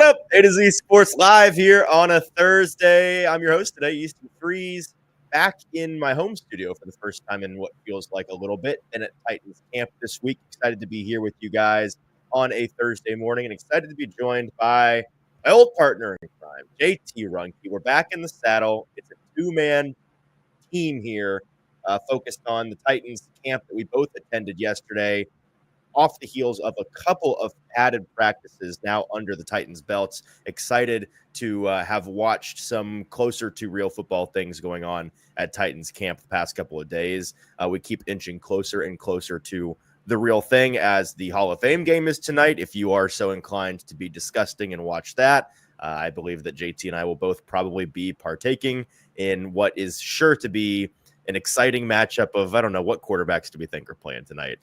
What up? A to Z Sports Live here on a Thursday. I'm your host today, Easton Freeze, back in my home studio for the first time in what feels like a little bit. Been at Titans camp this week. Excited to be here with you guys on a Thursday morning and excited to be joined by my old partner in crime, JT Runke. We're back in the saddle. It's a two-man team here focused on the Titans camp that we both attended yesterday, off the heels of a couple of added practices now under the Titans' belts. Excited to have watched some closer to real football things going on at Titans camp the past couple of days. We keep inching closer and closer to the real thing as the Hall of Fame game is tonight. If you are so inclined to be disgusting and watch that, I believe that JT and I will both probably be partaking in what is sure to be an exciting matchup of, I don't know, what quarterbacks do we think are playing tonight?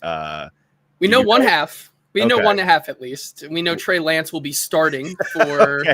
We know one half. We know one and a half at least. We know Trey Lance will be starting for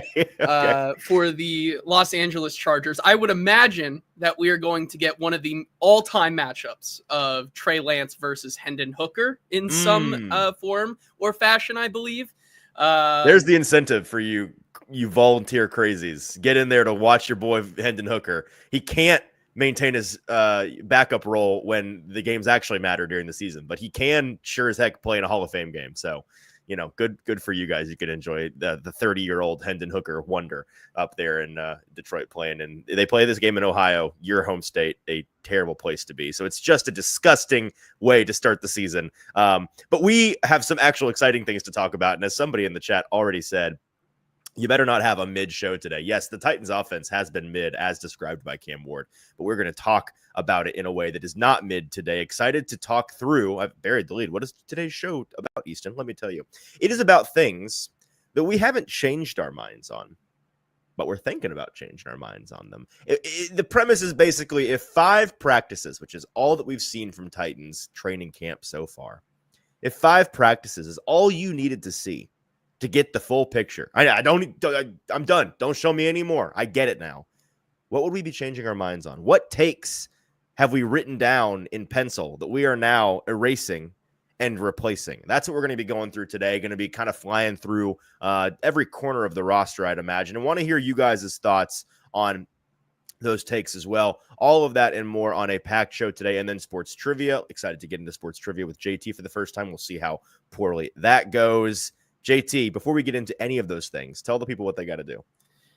for the Los Angeles Chargers. I would imagine that we are going to get one of the all-time matchups of Trey Lance versus Hendon Hooker in some form or fashion, I believe. There's the incentive for you volunteer crazies. Get in there to watch your boy Hendon Hooker. He can't maintain his backup role when the games actually matter during the season, but he can sure as heck play in a Hall of Fame game. So, you know, good for you guys. You could enjoy the 30-year-old Hendon Hooker wonder up there in Detroit playing. And they play this game in Ohio, your home state, a terrible place to be. So it's just a disgusting way to start the season. But we have some actual exciting things to talk about. And as somebody in the chat already said, you better not have a mid show today. Yes, the Titans offense has been mid as described by Cam Ward, but we're going to talk about it in a way that is not mid today. Excited to talk through. I've buried the lead. What is today's show about, Easton? Let me tell you. It is about things that we haven't changed our minds on, but we're thinking about changing our minds on them. The premise is basically if 5 practices, which is all that we've seen from Titans training camp so far, if 5 practices is all you needed to see to get the full picture. I'm done. Don't show me anymore. I get it now. What would we be changing our minds on? What takes have we written down in pencil that we are now erasing and replacing? That's what we're going to be going through today. Going to be kind of flying through every corner of the roster, I'd imagine. And want to hear you guys' thoughts on those takes as well. All of that and more on a packed show today. And then sports trivia. Excited to get into sports trivia with JT for the first time. We'll see how poorly that goes. JT, before we get into any of those things, tell the people what they got to do.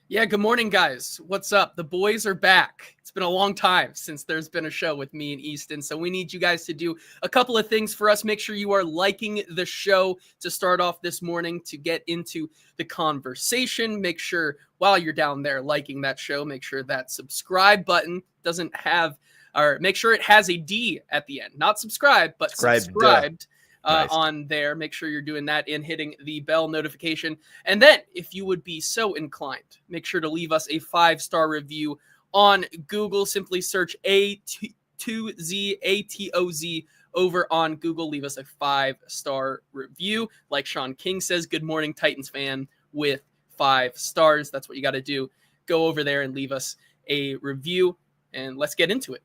Yeah, good morning, guys. What's up? The boys are back. It's been a long time since there's been a show with me and Easton, so we need you guys to do a couple of things for us. Make sure you are liking the show to start off this morning to get into the conversation. Make sure while you're down there liking that show, make sure that subscribe button doesn't have, or make sure it has a D at the end. Not subscribe, but subscribed. Nice. On there. Make sure you're doing that and hitting the bell notification. And then if you would be so inclined, make sure to leave us a 5-star review on Google. Simply search A2ZATOZ over on Google. Leave us a 5-star review. Like Sean King says, good morning, Titans fan, with 5 stars. That's what you got to do. Go over there and leave us a review, and let's get into it.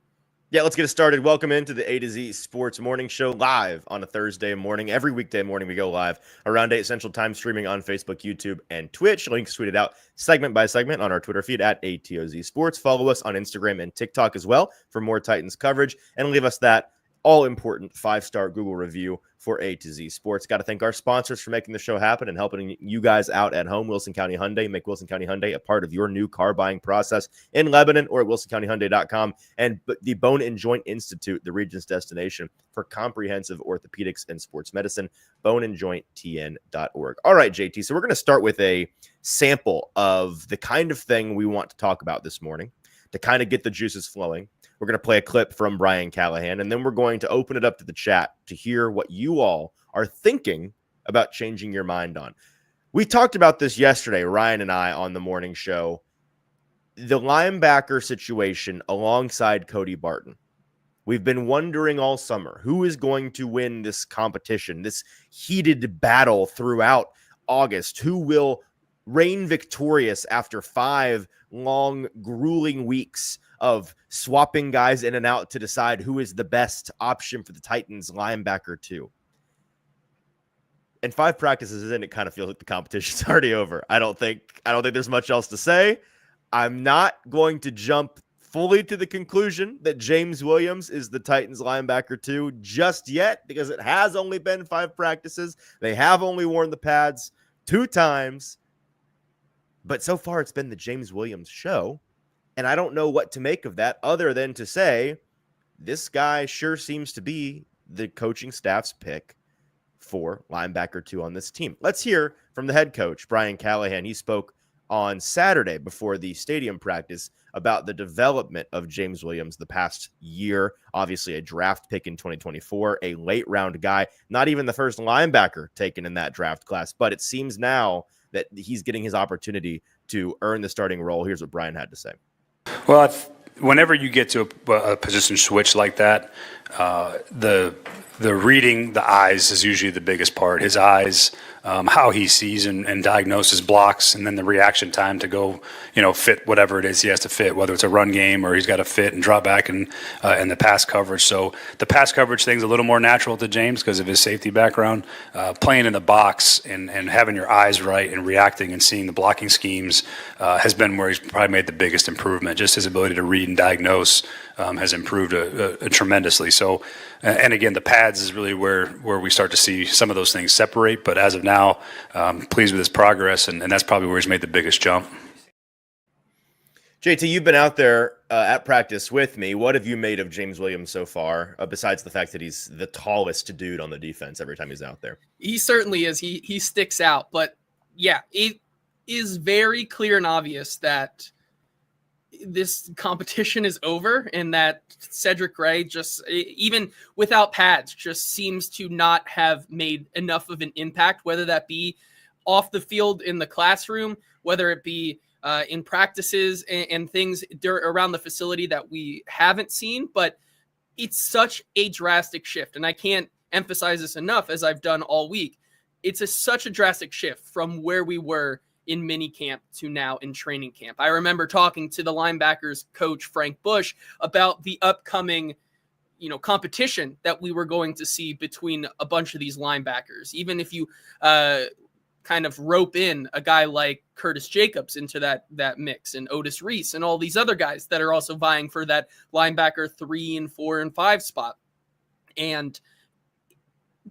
Yeah, let's get it started. Welcome into the A to Z Sports Morning Show live on a Thursday morning. Every weekday morning we go live around 8 Central Time, streaming on Facebook, YouTube, and Twitch. Links tweeted out segment by segment on our Twitter feed at ATOZ Sports. Follow us on Instagram and TikTok as well for more Titans coverage. And leave us that all-important 5-star Google review for A to Z Sports. Got to thank our sponsors for making the show happen and helping you guys out at home. Wilson County Hyundai. Make Wilson County Hyundai a part of your new car buying process in Lebanon or at wilsoncountyhyundai.com. And the Bone and Joint Institute, the region's destination for comprehensive orthopedics and sports medicine, boneandjointtn.org. All right, JT, so we're going to start with a sample of the kind of thing we want to talk about this morning to kind of get the juices flowing. We're going to play a clip from Brian Callahan, and then we're going to open it up to the chat to hear what you all are thinking about changing your mind on. We talked about this yesterday, Ryan and I, on the morning show. The linebacker situation alongside Cody Barton. We've been wondering all summer, who is going to win this competition, this heated battle throughout August? Who will reign victorious after 5 long, grueling weeks of swapping guys in and out to decide who is the best option for the Titans linebacker 2? and 5 practices in, it kind of feels like the competition's already over. I don't think there's much else to say. I'm not going to jump fully to the conclusion that James Williams is the Titans linebacker 2 just yet, because it has only been 5 practices. They have only worn the pads 2 times, but so far it's been the James Williams show. And I don't know what to make of that other than to say this guy sure seems to be the coaching staff's pick for linebacker 2 on this team. Let's hear from the head coach, Brian Callahan. He spoke on Saturday before the stadium practice about the development of James Williams the past year. Obviously, a draft pick in 2024, a late round guy, not even the first linebacker taken in that draft class. But it seems now that he's getting his opportunity to earn the starting role. Here's what Brian had to say. Well, whenever you get to a position switch like that, the reading the eyes is usually the biggest part. His eyes, how he sees and diagnoses blocks, and then the reaction time to go, fit whatever it is he has to fit, whether it's a run game or he's got to fit and drop back and the pass coverage. So the pass coverage thing's a little more natural to James because of his safety background. Playing in the box and having your eyes right and reacting and seeing the blocking schemes has been where he's probably made the biggest improvement. Just his ability to read and diagnose has improved tremendously. So, and again, the pads is really where we start to see some of those things separate. But as of now, pleased with his progress, and that's probably where he's made the biggest jump. JT, you've been out there at practice with me. What have you made of James Williams so far, besides the fact that he's the tallest dude on the defense every time he's out there? He certainly is. He sticks out. But, yeah, it is very clear and obvious that this competition is over and that Cedric Gray just, even without pads, just seems to not have made enough of an impact, whether that be off the field in the classroom, whether it be in practices and things around the facility that we haven't seen. But it's such a drastic shift. And I can't emphasize this enough, as I've done all week. It's such a drastic shift from where we were in mini camp to now in training camp. I remember talking to the linebackers coach, Frank Bush, about the upcoming, competition that we were going to see between a bunch of these linebackers. Even if you kind of rope in a guy like Curtis Jacobs into that mix, and Otis Reese and all these other guys that are also vying for that linebacker 3 and 4 and 5 spot. And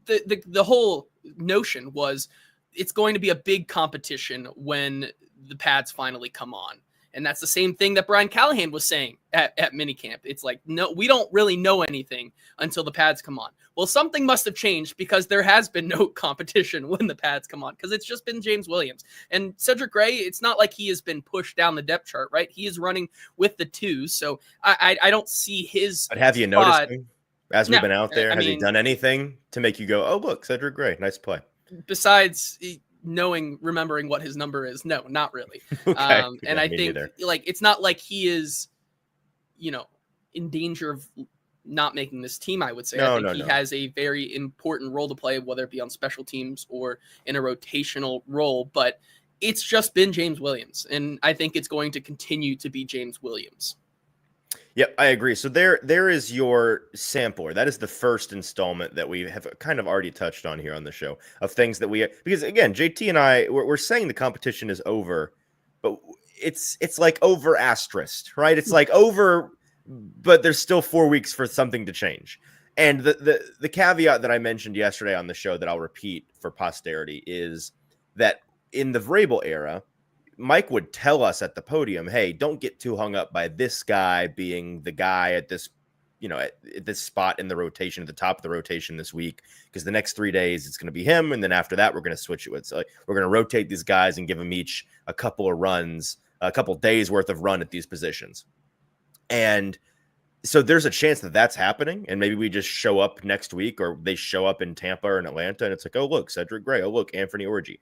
the whole notion was, it's going to be a big competition when the pads finally come on. And that's the same thing that Brian Callahan was saying at minicamp. It's like, no, we don't really know anything until the pads come on. Well, something must have changed, because there has been no competition when the pads come on, because it's just been James Williams. And Cedric Gray, it's not like he has been pushed down the depth chart, right? He is running with the 2s. So I don't see his But have you noticed him as we've been out there? Has he done anything to make you go, oh, look, Cedric Gray, nice play? Besides remembering what his number is, no, not really. Okay. And I think it's not like he is, in danger of not making this team. I would say I think he has a very important role to play, whether it be on special teams or in a rotational role. But it's just been James Williams, and I think it's going to continue to be James Williams. Yep, I agree. So there is your sampler. That is the first installment that we have kind of already touched on here on the show of things that because again, JT and I, we're saying the competition is over, but it's like over asterisk, right? It's like over, but there's still 4 weeks for something to change. And the caveat that I mentioned yesterday on the show that I'll repeat for posterity is that in the Vrabel era, Mike would tell us at the podium, hey, don't get too hung up by this guy being the guy at this, at this spot in the rotation, at the top of the rotation this week, because the next 3 days it's going to be him. And then after that, we're going to switch it with. So we're going to rotate these guys and give them each a couple of runs, a couple of days worth of run at these positions. And so there's a chance that that's happening. And maybe we just show up next week, or they show up in Tampa or in Atlanta, and it's like, oh, look, Cedric Gray. Oh, look, Anthony Orji.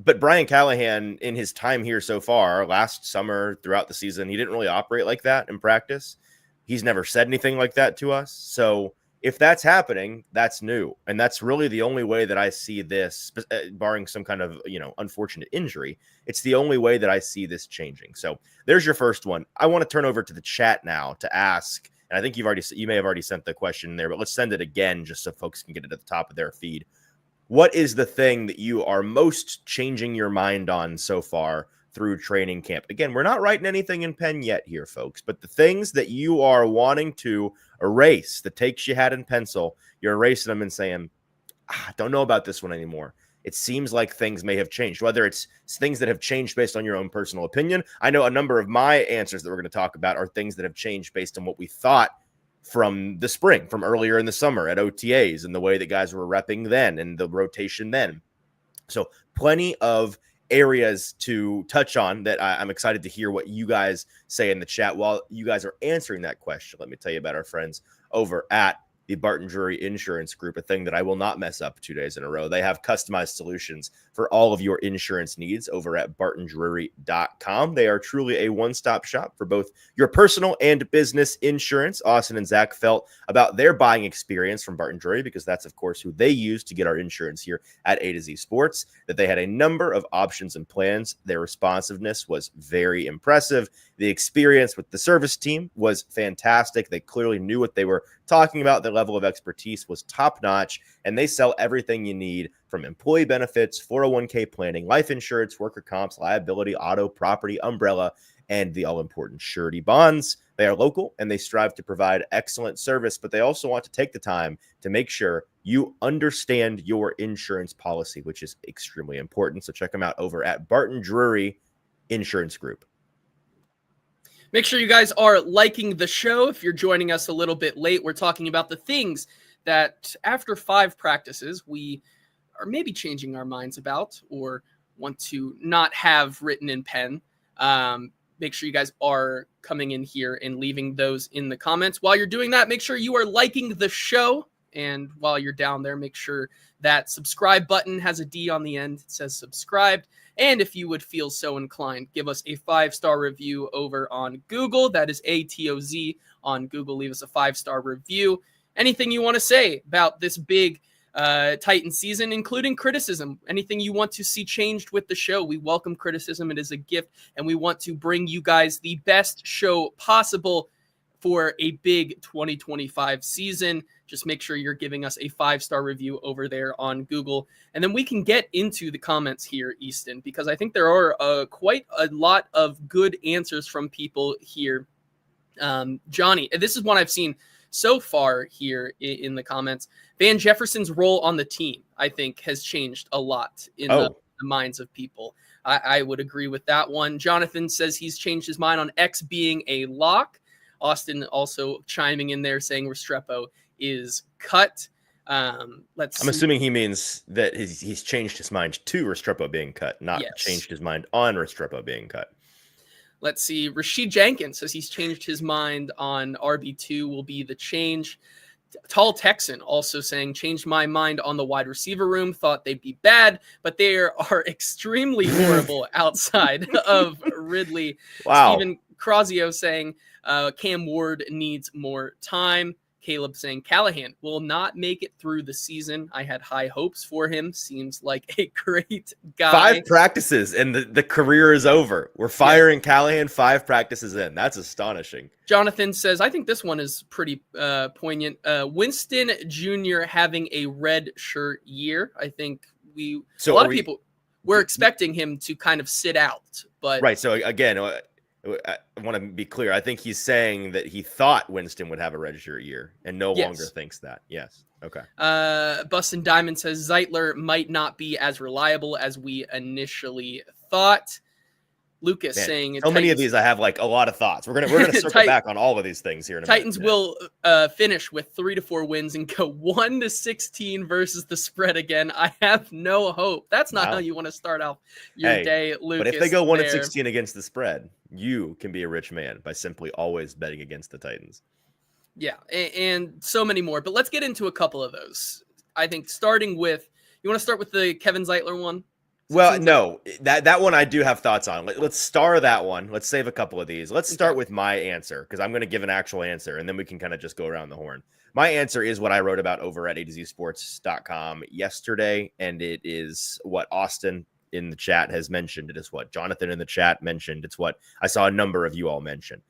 But Brian Callahan, in his time here so far, last summer, throughout the season, he didn't really operate like that in practice. He's never said anything like that to us. So if that's happening, that's new. And that's really the only way that I see this, barring some kind of, unfortunate injury. It's the only way that I see this changing. So there's your first one. I want to turn over to the chat now to ask, and I think you may have already sent the question there, but let's send it again just so folks can get it at the top of their feed. what is the thing that you are most changing your mind on so far through training camp? Again, we're not writing anything in pen yet here, folks, but the things that you are wanting to erase, the takes you had in pencil, you're erasing them and saying, I don't know about this one anymore. It seems like things may have changed, whether it's things that have changed based on your own personal opinion. I know a number of my answers that we're going to talk about are things that have changed based on what we thought from the spring, from earlier in the summer at OTAs and the way that guys were repping then and the rotation then. So plenty of areas to touch on that I'm excited to hear what you guys say in the chat. While you guys are answering that question, let me tell you about our friends over at the Barton Drury Insurance Group, a thing that I will not mess up 2 days in a row. They have customized solutions for all of your insurance needs over at bartondrury.com. They are truly a one-stop shop for both your personal and business insurance. Austin and Zach felt about their buying experience from Barton Drury, because that's, of course, who they use to get our insurance here at A to Z Sports, that they had a number of options and plans. Their responsiveness was very impressive. The experience with the service team was fantastic. They clearly knew what they were talking about. Their level of expertise was top-notch, and they sell everything you need from employee benefits, 401k planning, life insurance, worker comps, liability, auto, property, umbrella, and the all-important surety bonds. They are local, and they strive to provide excellent service, but they also want to take the time to make sure you understand your insurance policy, which is extremely important. So check them out over at Barton Drury Insurance Group. Make sure you guys are liking the show. If you're joining us a little bit late, we're talking about the things that after 5 practices, we are maybe changing our minds about or want to not have written in pen. Make sure you guys are coming in here and leaving those in the comments. While you're doing that, make sure you are liking the show. And while you're down there, make sure that subscribe button has a D on the end. It says subscribed. And if you would feel so inclined, give us a 5-star review over on Google. That is ATOZ on Google. Leave us a 5-star review. Anything you want to say about this big Titan season, including criticism, anything you want to see changed with the show. We welcome criticism. It is a gift, and we want to bring you guys the best show possible for a big 2025 season. Just make sure you're giving us a 5-star review over there on Google. And then we can get into the comments here, Easton, because I think there are quite a lot of good answers from people here. Johnny, this is one I've seen so far here in the comments. Van Jefferson's role on the team, I think, has changed a lot in the minds of people. I would agree with that one. Jonathan says he's changed his mind on X being a lock. Austin also chiming in there saying Restrepo is cut. I'm assuming he means that he's changed his mind to Restrepo being cut, not changed his mind on Restrepo being cut. Let's see. Rashid Jenkins says he's changed his mind on RB2 will be the change. Tall Texan also saying, changed my mind on the wide receiver room, thought they'd be bad, but they are extremely horrible outside of Ridley. Wow. Steven Crosio saying, Cam Ward needs more time. Caleb saying Callahan will not make it through the season. I had high hopes for him. Seems like a great guy. 5 practices and the career is over. We're firing Callahan 5 practices in. That's astonishing. Jonathan says, I think this one is pretty poignant. Winston Jr. having a red shirt year. I think a lot of people were expecting him to kind of sit out. But right. So again, I want to be clear. I think he's saying that he thought Winston would have a redshirt year and no longer thinks that. Yes. Okay. Bustin' Diamond says Zeitler might not be as reliable as we initially thought. Lucas saying so many of these I have like a lot of thoughts. We're gonna circle back on all of these things here in a Titans minute. will finish with 3 to 4 wins and go 1-16 versus the spread again. I have no hope. That's not how you want to start out your day, Lucas. But if they go 1-16 against the spread, you can be a rich man by simply always betting against the Titans. Yeah, and so many more. But let's get into a couple of those. I think starting with, you want to start with the Kevin Zeitler one? Well, no, that one I do have thoughts on. Let's star that one. Let's save a couple of these. Let's start with my answer, because I'm going to give an actual answer, and then we can kind of just go around the horn. My answer is what I wrote about over at atozsports.com yesterday, and it is what Austin in the chat has mentioned. It is what Jonathan in the chat mentioned. It's what I saw a number of you all mention.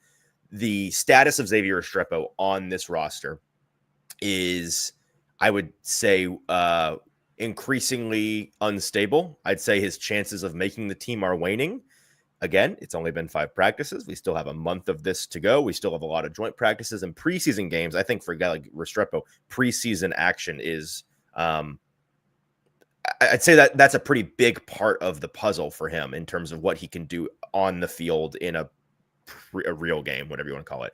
The status of Xavier Rostrepo on this roster is, I would say, increasingly unstable. I'd say his chances of making the team are waning. Again, it's only been 5 practices. We still have a month of this to go. We still have a lot of joint practices and preseason games. I think for a guy like Restrepo, preseason action is, I'd say that's a pretty big part of the puzzle for him in terms of what he can do on the field in a real game, whatever you want to call it.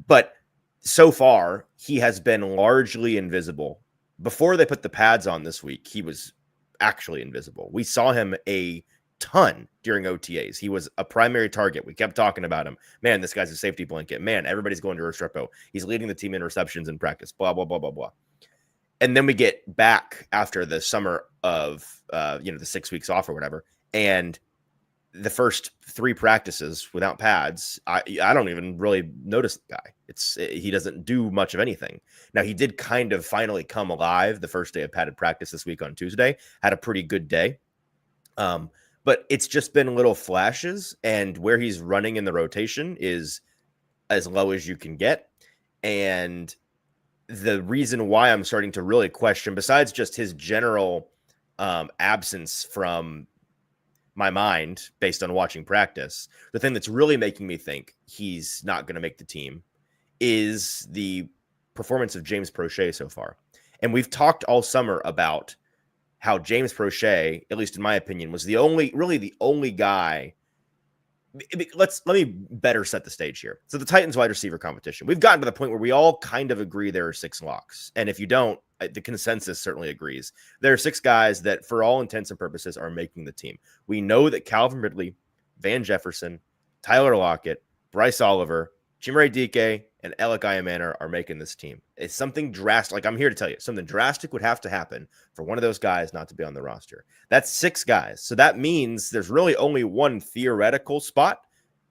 But so far, he has been largely invisible. Before they put the pads on this week, he was actually invisible. We saw him a ton during OTAs. He was a primary target. We kept talking about him. Man, this guy's a safety blanket. Man, everybody's going to Restrepo. He's leading the team in receptions in practice, blah, blah, blah, blah, blah. And then we get back after the summer of, the 6 weeks off or whatever. And the first 3 practices without pads, I don't even really notice the guy. He doesn't do much of anything. Now, he did kind of finally come alive the first day of padded practice this week on Tuesday, had a pretty good day. But it's just been little flashes, and where he's running in the rotation is as low as you can get. And the reason why I'm starting to really question, besides just his general absence from my mind based on watching practice, the thing that's really making me think he's not going to make the team is the performance of James Prochet so far. And we've talked all summer about how James Prochet, at least in my opinion, was the only guy. Let me better set the stage here. So the Titans wide receiver competition, we've gotten to the point where we all kind of agree there are 6 locks. And if you don't, the consensus certainly agrees. There are 6 guys that for all intents and purposes are making the team. We know that Calvin Ridley, Van Jefferson, Tyler Lockett, Bryce Oliver, Chimere Dike, and Alec Iamanair are making this team. It's something drastic. Like, I'm here to tell you, something drastic would have to happen for one of those guys not to be on the roster. That's 6 guys. So that means there's really only one theoretical spot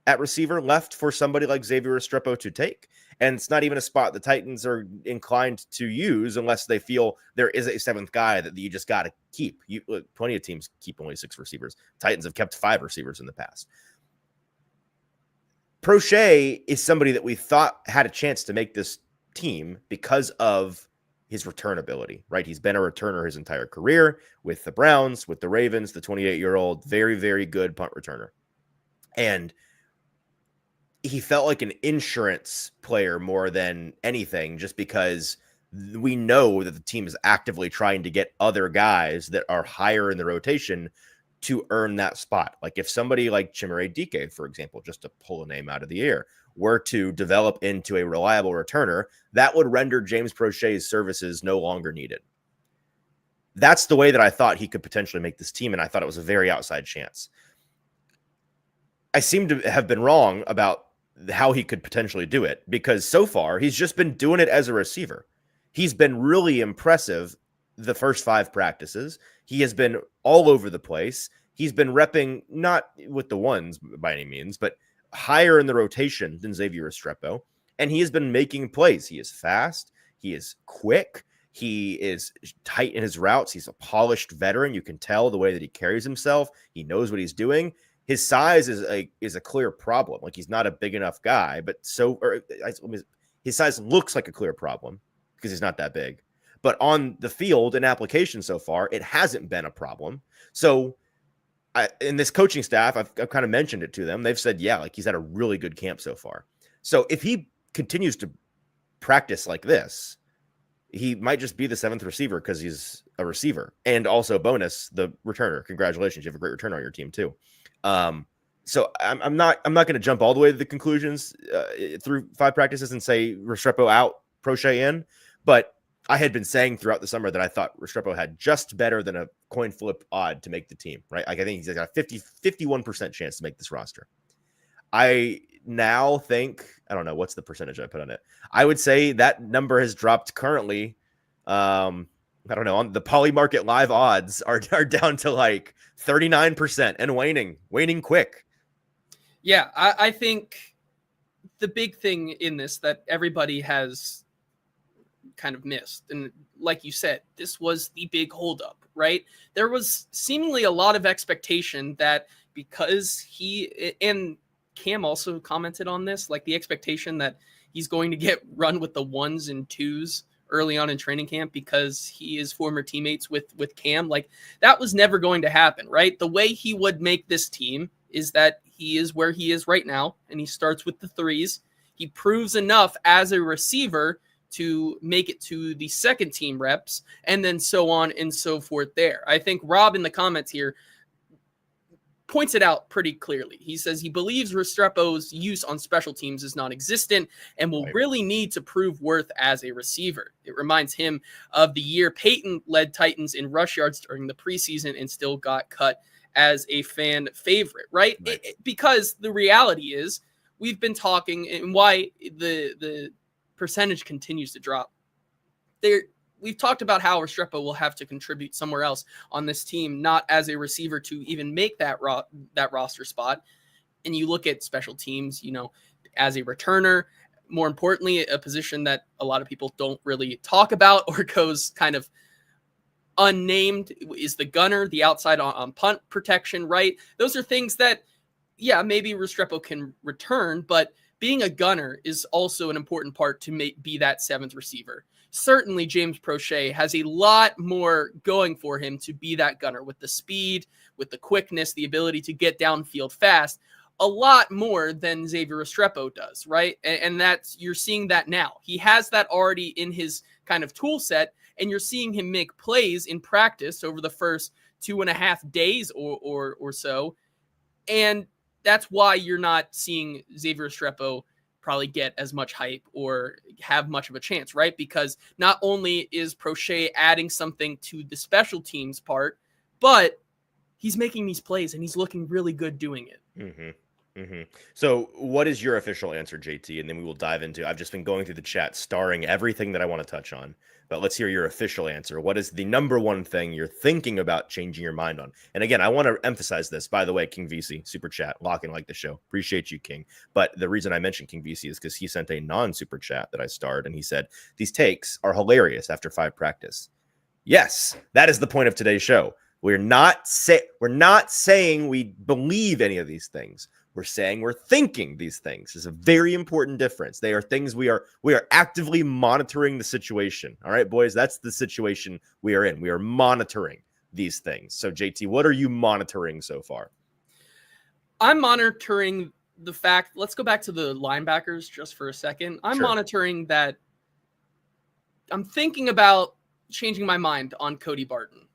at receiver left for somebody like Xavier Rostrepo to take. And it's not even a spot the Titans are inclined to use unless they feel there is a 7th guy that you just got to keep. Plenty of teams keep only 6 receivers. Titans have kept 5 receivers in the past. Prochet is somebody that we thought had a chance to make this team because of his return ability, right? He's been a returner his entire career with the Browns, with the Ravens, the 28-year-old, very, very good punt returner. And he felt like an insurance player more than anything, just because we know that the team is actively trying to get other guys that are higher in the rotation to earn that spot. Like if somebody like Chimere Dike, for example, just to pull a name out of the air, were to develop into a reliable returner, that would render James Prochet's services no longer needed. That's the way that I thought he could potentially make this team, and I thought it was a very outside chance. I seem to have been wrong about how he could potentially do it, because so far he's just been doing it as a receiver. He's been really impressive the first 5 practices. He has been all over the place. He's been repping, not with the ones by any means, but higher in the rotation than Xavier Rostrepo. And he has been making plays. He is fast. He is quick. He is tight in his routes. He's a polished veteran. You can tell the way that he carries himself. He knows what he's doing. His size is a clear problem. Like, he's not a big enough guy, but his size looks like a clear problem because he's not that big. But on the field and application so far, it hasn't been a problem. So in this coaching staff, I've kind of mentioned it to them. They've said, yeah, like he's had a really good camp so far. So if he continues to practice like this, he might just be the 7th receiver because he's a receiver. And also bonus, the returner. Congratulations. You have a great returner on your team too. So I'm not going to jump all the way to the conclusions through 5 practices and say Restrepo out, Prochet in. But I had been saying throughout the summer that I thought Restrepo had just better than a coin flip odd to make the team, right? Like, I think he's got a 51% chance to make this roster. I now think, I don't know, what's the percentage I put on it? I would say that number has dropped currently. I don't know, on the Poly Market live odds are down to like 39% and waning quick. Yeah, I think the big thing in this that everybody has kind of missed, and like you said, this was the big holdup, right? There was seemingly a lot of expectation that because he, and Cam also commented on this, like the expectation that he's going to get run with the 1s and 2s early on in training camp because he is former teammates with Cam. Like, that was never going to happen, right? The way he would make this team is that he is where he is right now, and he starts with the threes. He proves enough as a receiver to make it to the second team reps, and then so on and so forth there. I think Rob in the comments here points it out pretty clearly. He says he believes Restrepo's use on special teams is non-existent and will really need to prove worth as a receiver. It reminds him of the year Peyton led Titans in rush yards during the preseason and still got cut as a fan favorite, right? Because the reality is we've been talking, and why the percentage continues to drop. We've talked about how Restrepo will have to contribute somewhere else on this team, not as a receiver to even make that roster spot. And you look at special teams, as a returner, more importantly, a position that a lot of people don't really talk about or goes kind of unnamed, is the gunner, the outside on punt protection, right? Those are things that, maybe Restrepo can return, but being a gunner is also an important part to be that seventh receiver. Certainly, James Prochet has a lot more going for him to be that gunner, with the speed, with the quickness, the ability to get downfield fast, a lot more than Xavier Rostrepo does, right? And you're seeing that now. He has that already in his kind of tool set, and you're seeing him make plays in practice over the first 2.5 days or so. And that's why you're not seeing Xavier Rostrepo probably get as much hype or have much of a chance, right? Because not only is Prochet adding something to the special teams part, but he's making these plays and he's looking really good doing it. Mm-hmm. Mm-hmm. So what is your official answer, JT? And then we will dive into, I've just been going through the chat, starring everything that I want to touch on, but let's hear your official answer. What is the number one thing you're thinking about changing your mind on? And again, I want to emphasize this, by the way, King VC, super chat, locking like the show. Appreciate you, King. But the reason I mentioned King VC is because he sent a non-super chat that I starred, and he said, these takes are hilarious after 5 practice. Yes, that is the point of today's show. We're not saying we believe any of these things. We're saying we're thinking these things. Is a very important difference. They are things we are actively monitoring the situation. All right, boys, that's the situation we are in. We are monitoring these things. So, JT, what are you monitoring so far? I'm monitoring the fact. Let's go back to the linebackers just for a second. I'm monitoring that. I'm thinking about changing my mind on Cody Barton.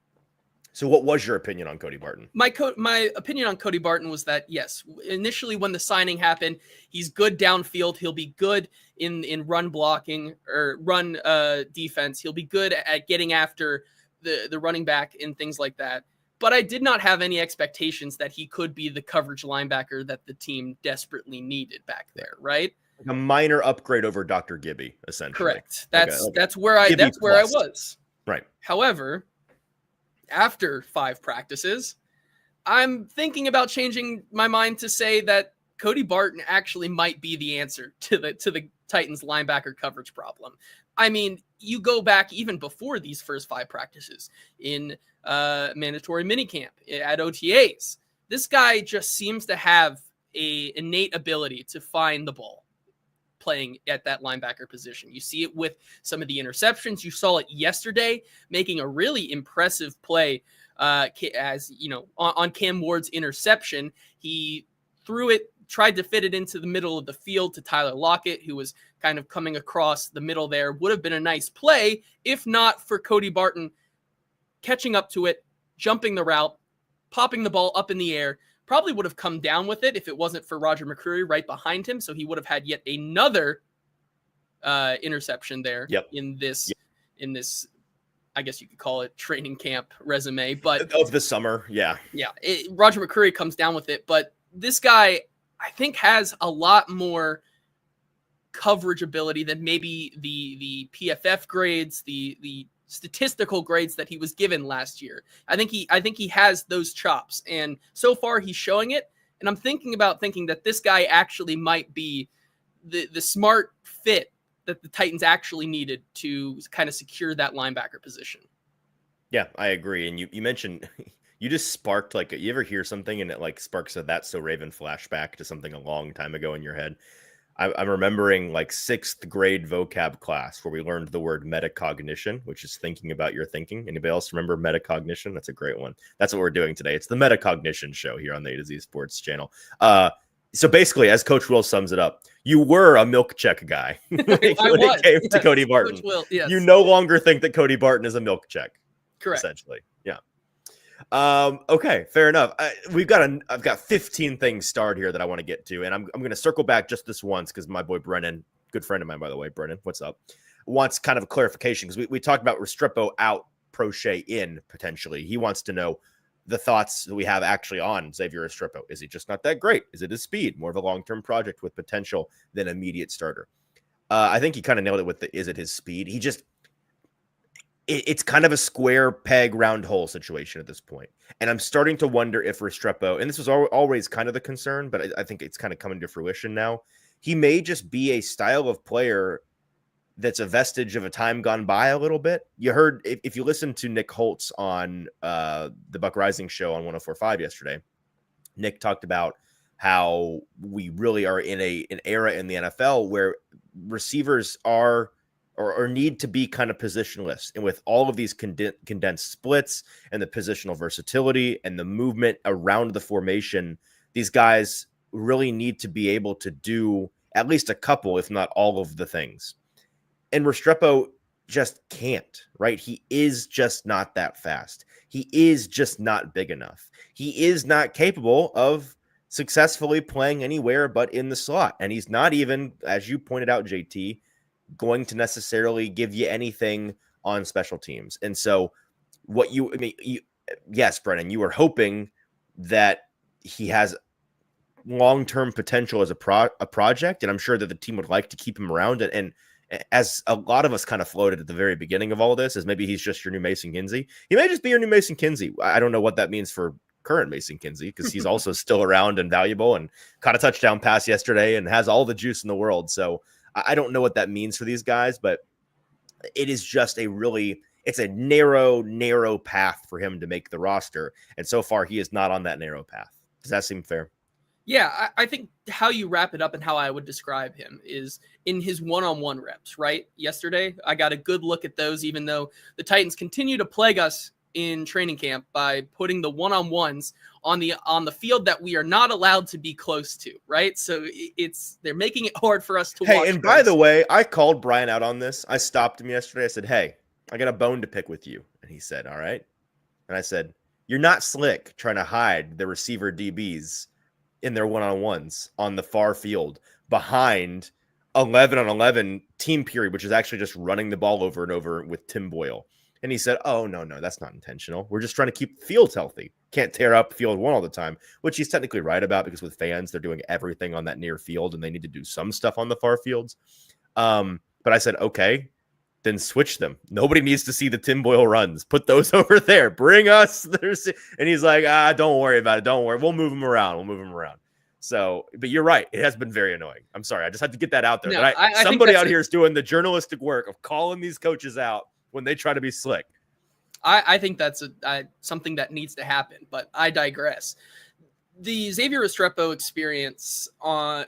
So what was your opinion on Cody Barton? My opinion on Cody Barton was that, yes, initially when the signing happened, he's good downfield. He'll be good in run blocking or run defense. He'll be good at getting after the running back and things like that. But I did not have any expectations that he could be the coverage linebacker that the team desperately needed back there, right? Like a minor upgrade over Dr. Gibby, essentially. Correct. That's where I was. Right. However, after 5 practices, I'm thinking about changing my mind to say that Cody Barton actually might be the answer to the Titans linebacker coverage problem. I mean, you go back even before these first 5 practices in mandatory minicamp at OTAs. This guy just seems to have a innate ability to find the ball playing at that linebacker position. You see it with some of the interceptions. You saw it yesterday, making a really impressive play as on Cam Ward's interception. He threw it, tried to fit it into the middle of the field to Tyler Lockett, who was kind of coming across the middle there. Would have been a nice play if not for Cody Barton catching up to it, jumping the route, popping the ball up in the air. Probably would have come down with it if it wasn't for Roger McCreary right behind him. So he would have had yet another interception there in this, I guess you could call it training camp resume, but of the summer. Yeah. Roger McCreary comes down with it, but this guy, I think, has a lot more coverage ability than maybe the PFF grades, the statistical grades that he was given last year. I think he has those chops, and so far he's showing it. And I'm thinking that this guy actually might be the smart fit that the Titans actually needed to kind of secure that linebacker position. Yeah, I agree. And you mentioned, you just sparked, you ever hear something and it sparks a That's So Raven flashback to something a long time ago in your head. I'm remembering like 6th grade vocab class where we learned the word metacognition, which is thinking about your thinking. Anybody else remember metacognition? That's a great one. That's what we're doing today. It's the metacognition show here on the A to Z Sports channel. So basically, as Coach Will sums it up, you were a milk check guy when it came to Cody Barton. Will, yes. You no longer think that Cody Barton is a milk check. Correct. Essentially. Yeah. Okay, fair enough. I've got 15 things starred here that I want to get to, and I'm going to circle back just this once because my boy Brennan, good friend of mine, by the way, Brennan, what's up, wants kind of a clarification because we talked about Restrepo out, Prochet in potentially. He wants to know the thoughts that we have actually on Xavier Rostrepo. Is he just not that great? Is it his speed? More of a long-term project with potential than immediate starter? I think he kind of nailed it with the, is it his speed? It's kind of a square peg round hole situation at this point. And I'm starting to wonder if Restrepo, and this was always kind of the concern, but I think it's kind of coming to fruition now. He may just be a style of player that's a vestige of a time gone by a little bit. You heard, if you listen to Nick Holtz on the Buck Rising show on 104.5 yesterday, Nick talked about how we really are in an era in the NFL where receivers are or need to be kind of positionless. And with all of these condensed splits and the positional versatility and the movement around the formation, these guys really need to be able to do at least a couple, if not all of the things. And Restrepo just can't, right? He is just not that fast. He is just not big enough. He is not capable of successfully playing anywhere but in the slot. And he's not even, as you pointed out, JT, going to necessarily give you anything on special teams. And so yes, Brennan, you were hoping that he has long-term potential as a project. And I'm sure that the team would like to keep him around. And as a lot of us kind of floated at the very beginning of all this, as maybe he's just your new Mason Kinsey. He may just be your new Mason Kinsey. I don't know what that means for current Mason Kinsey because he's also still around and valuable and caught a touchdown pass yesterday and has all the juice in the world. So I don't know what that means for these guys, but it is just it's a narrow path for him to make the roster. And so far he is not on that narrow path. Does that seem fair? Yeah, I think how you wrap it up and how I would describe him is in his one-on-one reps, right? Yesterday, I got a good look at those, even though the Titans continue to plague us in training camp by putting the one-on-ones on the field that we are not allowed to be close to, right? So they're making it hard for us to watch. Hey, and by the way, I called Brian out on this. I stopped him yesterday. I said, hey, I got a bone to pick with you. And he said, all right. And I said, you're not slick trying to hide the receiver DBs in their one-on-ones on the far field behind 11-on-11 team period, which is actually just running the ball over and over with Tim Boyle. And he said, oh, no, that's not intentional. We're just trying to keep fields healthy. Can't tear up field one all the time, which he's technically right about because with fans, they're doing everything on that near field and they need to do some stuff on the far fields. But I said, okay, then switch them. Nobody needs to see the Tim Boyle runs. Put those over there. Bring us. And he's like, don't worry about it. Don't worry. We'll move them around. So, but you're right. It has been very annoying. I'm sorry. I just had to get that out there. No, somebody out here is doing the journalistic work of calling these coaches out when they try to be slick. I think that's something that needs to happen, but I digress. The Xavier Rostrepo experience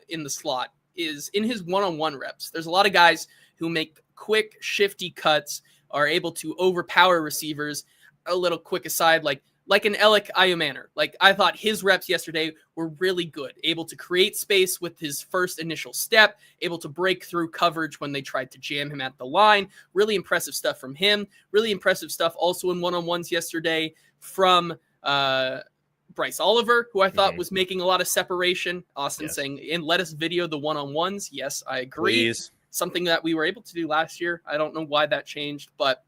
in the slot is in his one-on-one reps. There's a lot of guys who make quick, shifty cuts, are able to overpower receivers. A little quick aside, like an Alec Ayumanner. Like I thought his reps yesterday were really good, able to create space with his first initial step, able to break through coverage when they tried to jam him at the line. Really impressive stuff from him. Really impressive stuff also in one-on-ones yesterday from Bryce Oliver, who I thought was making a lot of separation. Austin saying, and let us video the one-on-ones. Yes, I agree. Please. Something that we were able to do last year. I don't know why that changed, but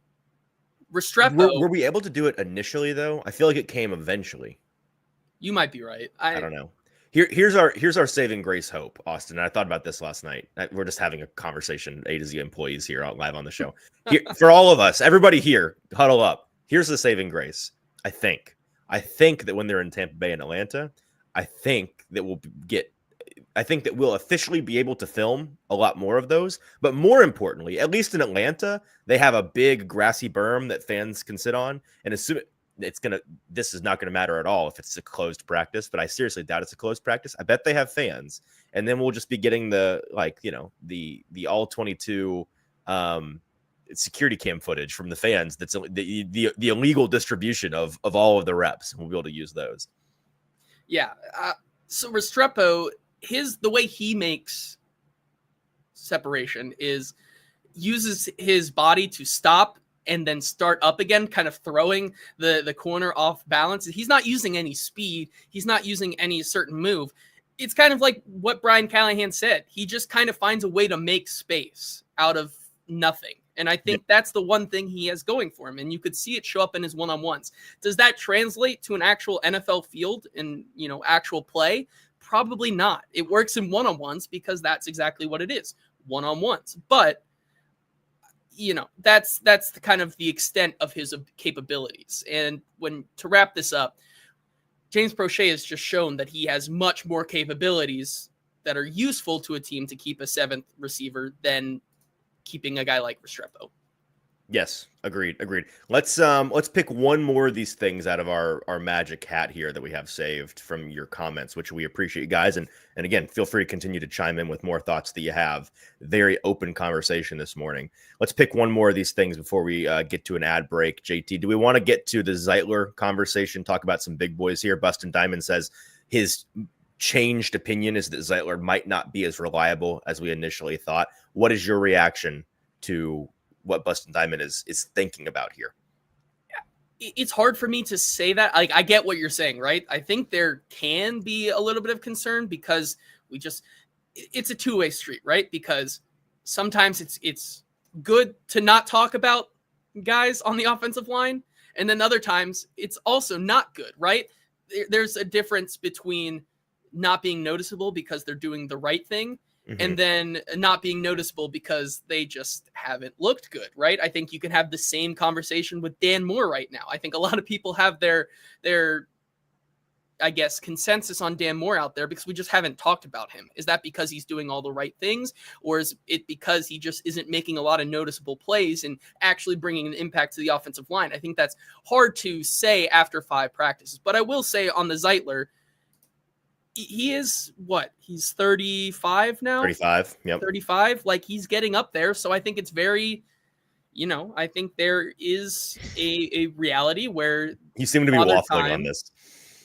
Restrepo. Were we able to do it initially though? I feel like it came eventually. You might be right. I don't know. Here's our saving grace hope, Austin. And I thought about this last night. We're just having a conversation, A to Z employees here live on the show. For all of us, everybody here, huddle up. Here's the saving grace. I think that when they're in Tampa Bay and Atlanta, I think that we'll officially be able to film a lot more of those. But more importantly, at least in Atlanta, they have a big grassy berm that fans can sit on. And as soon this is not going to matter at all if it's a closed practice, but I seriously doubt it's a closed practice. I bet they have fans, and then we'll just be getting the all 22 security cam footage from the fans. That's the illegal distribution of all of the reps. We'll be able to use those. Yeah. So Restrepo, the way he makes separation is uses his body to stop and then start up again, kind of throwing the corner off balance. He's not using any speed. He's not using any certain move. It's kind of like what Brian Callahan said. He just kind of finds a way to make space out of nothing. And I think that's the one thing he has going for him. And you could see it show up in his one-on-ones. Does that translate to an actual NFL field and, actual play? Probably not. It works in one-on-ones because that's exactly what it is. One-on-ones. But that's the kind of the extent of his capabilities. And to wrap this up, James Prochet has just shown that he has much more capabilities that are useful to a team to keep a seventh receiver than keeping a guy like Restrepo. Yes, agreed. Let's pick one more of these things out of our magic hat here that we have saved from your comments, which we appreciate, you guys. And again, feel free to continue to chime in with more thoughts that you have. Very open conversation this morning. Let's pick one more of these things before we get to an ad break. JT, do we want to get to the Zeitler conversation? Talk about some big boys here. Bustin' Diamond says his changed opinion is that Zeitler might not be as reliable as we initially thought. What is your reaction to what Bustin' Diamond is thinking about here? It's hard for me to say that. Like, I get what you're saying, right? I think there can be a little bit of concern because it's a two-way street, right? Because sometimes it's good to not talk about guys on the offensive line, and then other times it's also not good, right? There's a difference between not being noticeable because they're doing the right thing, and then not being noticeable because they just haven't looked good, right? I think you can have the same conversation with Dan Moore right now. I think a lot of people have their I guess, consensus on Dan Moore out there because we just haven't talked about him. Is that because he's doing all the right things, or is it because he just isn't making a lot of noticeable plays and actually bringing an impact to the offensive line? I think that's hard to say after 5 practices. But I will say on the Zeitler, he is he's 35 now. 35. Yep. 35. Like, he's getting up there. So I think it's very, I think there is a reality where you seem to be waffling on this.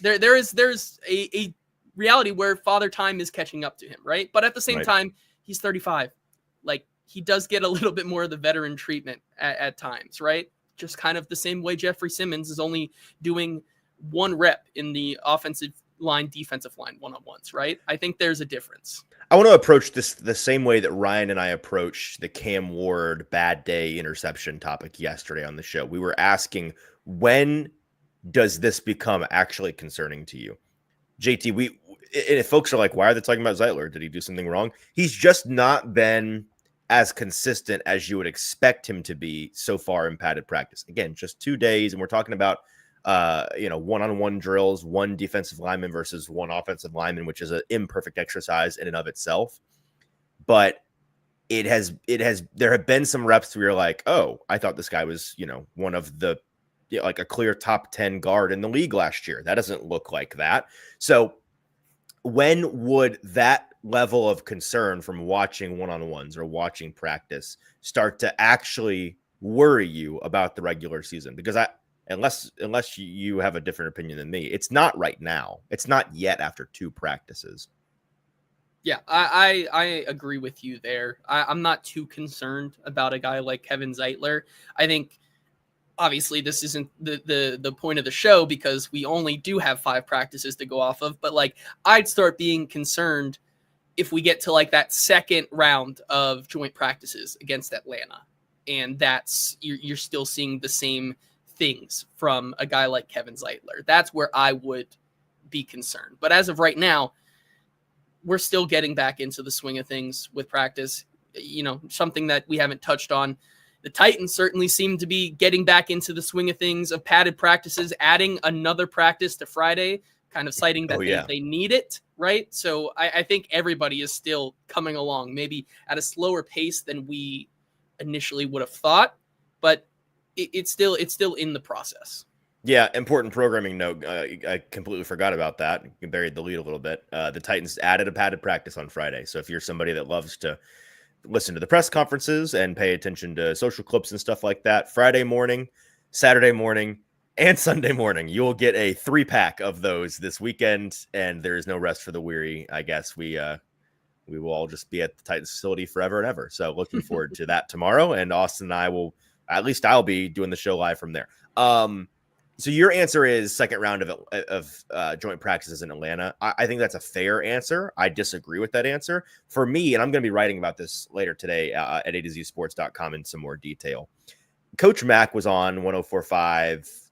There's a reality where Father Time is catching up to him, right? But at the same time, he's 35. Like, he does get a little bit more of the veteran treatment at times, right? Just kind of the same way Jeffrey Simmons is only doing 1 rep in the offensive line, defensive line one-on-ones, right? I think there's a difference. I want to approach this the same way that Ryan and I approached the Cam Ward bad day interception topic yesterday on the show. We were asking, when does this become actually concerning to you? JT, if folks are like, why are they talking about Zeitler? Did he do something wrong? He's just not been as consistent as you would expect him to be so far in padded practice. Again, just 2 days, and we're talking about one-on-one drills, 1 defensive lineman versus 1 offensive lineman, which is an imperfect exercise in and of itself. But there have been some reps where you're like, oh, I thought this guy was, one of the, like a clear top 10 guard in the league last year. That doesn't look like that. So when would that level of concern from watching one-on-ones or watching practice start to actually worry you about the regular season? Because unless you have a different opinion than me, it's not right now. It's not yet after 2 practices. Yeah, I agree with you there. I'm not too concerned about a guy like Kevin Zeitler. I think obviously this isn't the point of the show because we only do have 5 practices to go off of. But like, I'd start being concerned if we get to like that second round of joint practices against Atlanta, and that's you're still seeing the same things from a guy like Kevin Zeitler. That's where I would be concerned. But as of right now, we're still getting back into the swing of things with practice. Something that we haven't touched on. The Titans certainly seem to be getting back into the swing of things of padded practices, adding another practice to Friday, kind of citing that they need it, right? So I think everybody is still coming along, maybe at a slower pace than we initially would have thought, but it's still in the process. Yeah, important programming note. I completely forgot about that. You buried the lead a little bit. The Titans added a padded practice on Friday. So if you're somebody that loves to listen to the press conferences and pay attention to social clips and stuff like that, Friday morning, Saturday morning, and Sunday morning, you will get a 3-pack of those this weekend. And there is no rest for the weary. I guess we will all just be at the Titans facility forever and ever. So looking forward to that tomorrow. And Austin and I will, at least I'll be doing the show live from there. So your answer is second round of joint practices in Atlanta. I think that's a fair answer. I disagree with that answer. For me, and I'm going to be writing about this later today at A2Zsports.com in some more detail. Coach Mack was on 104.5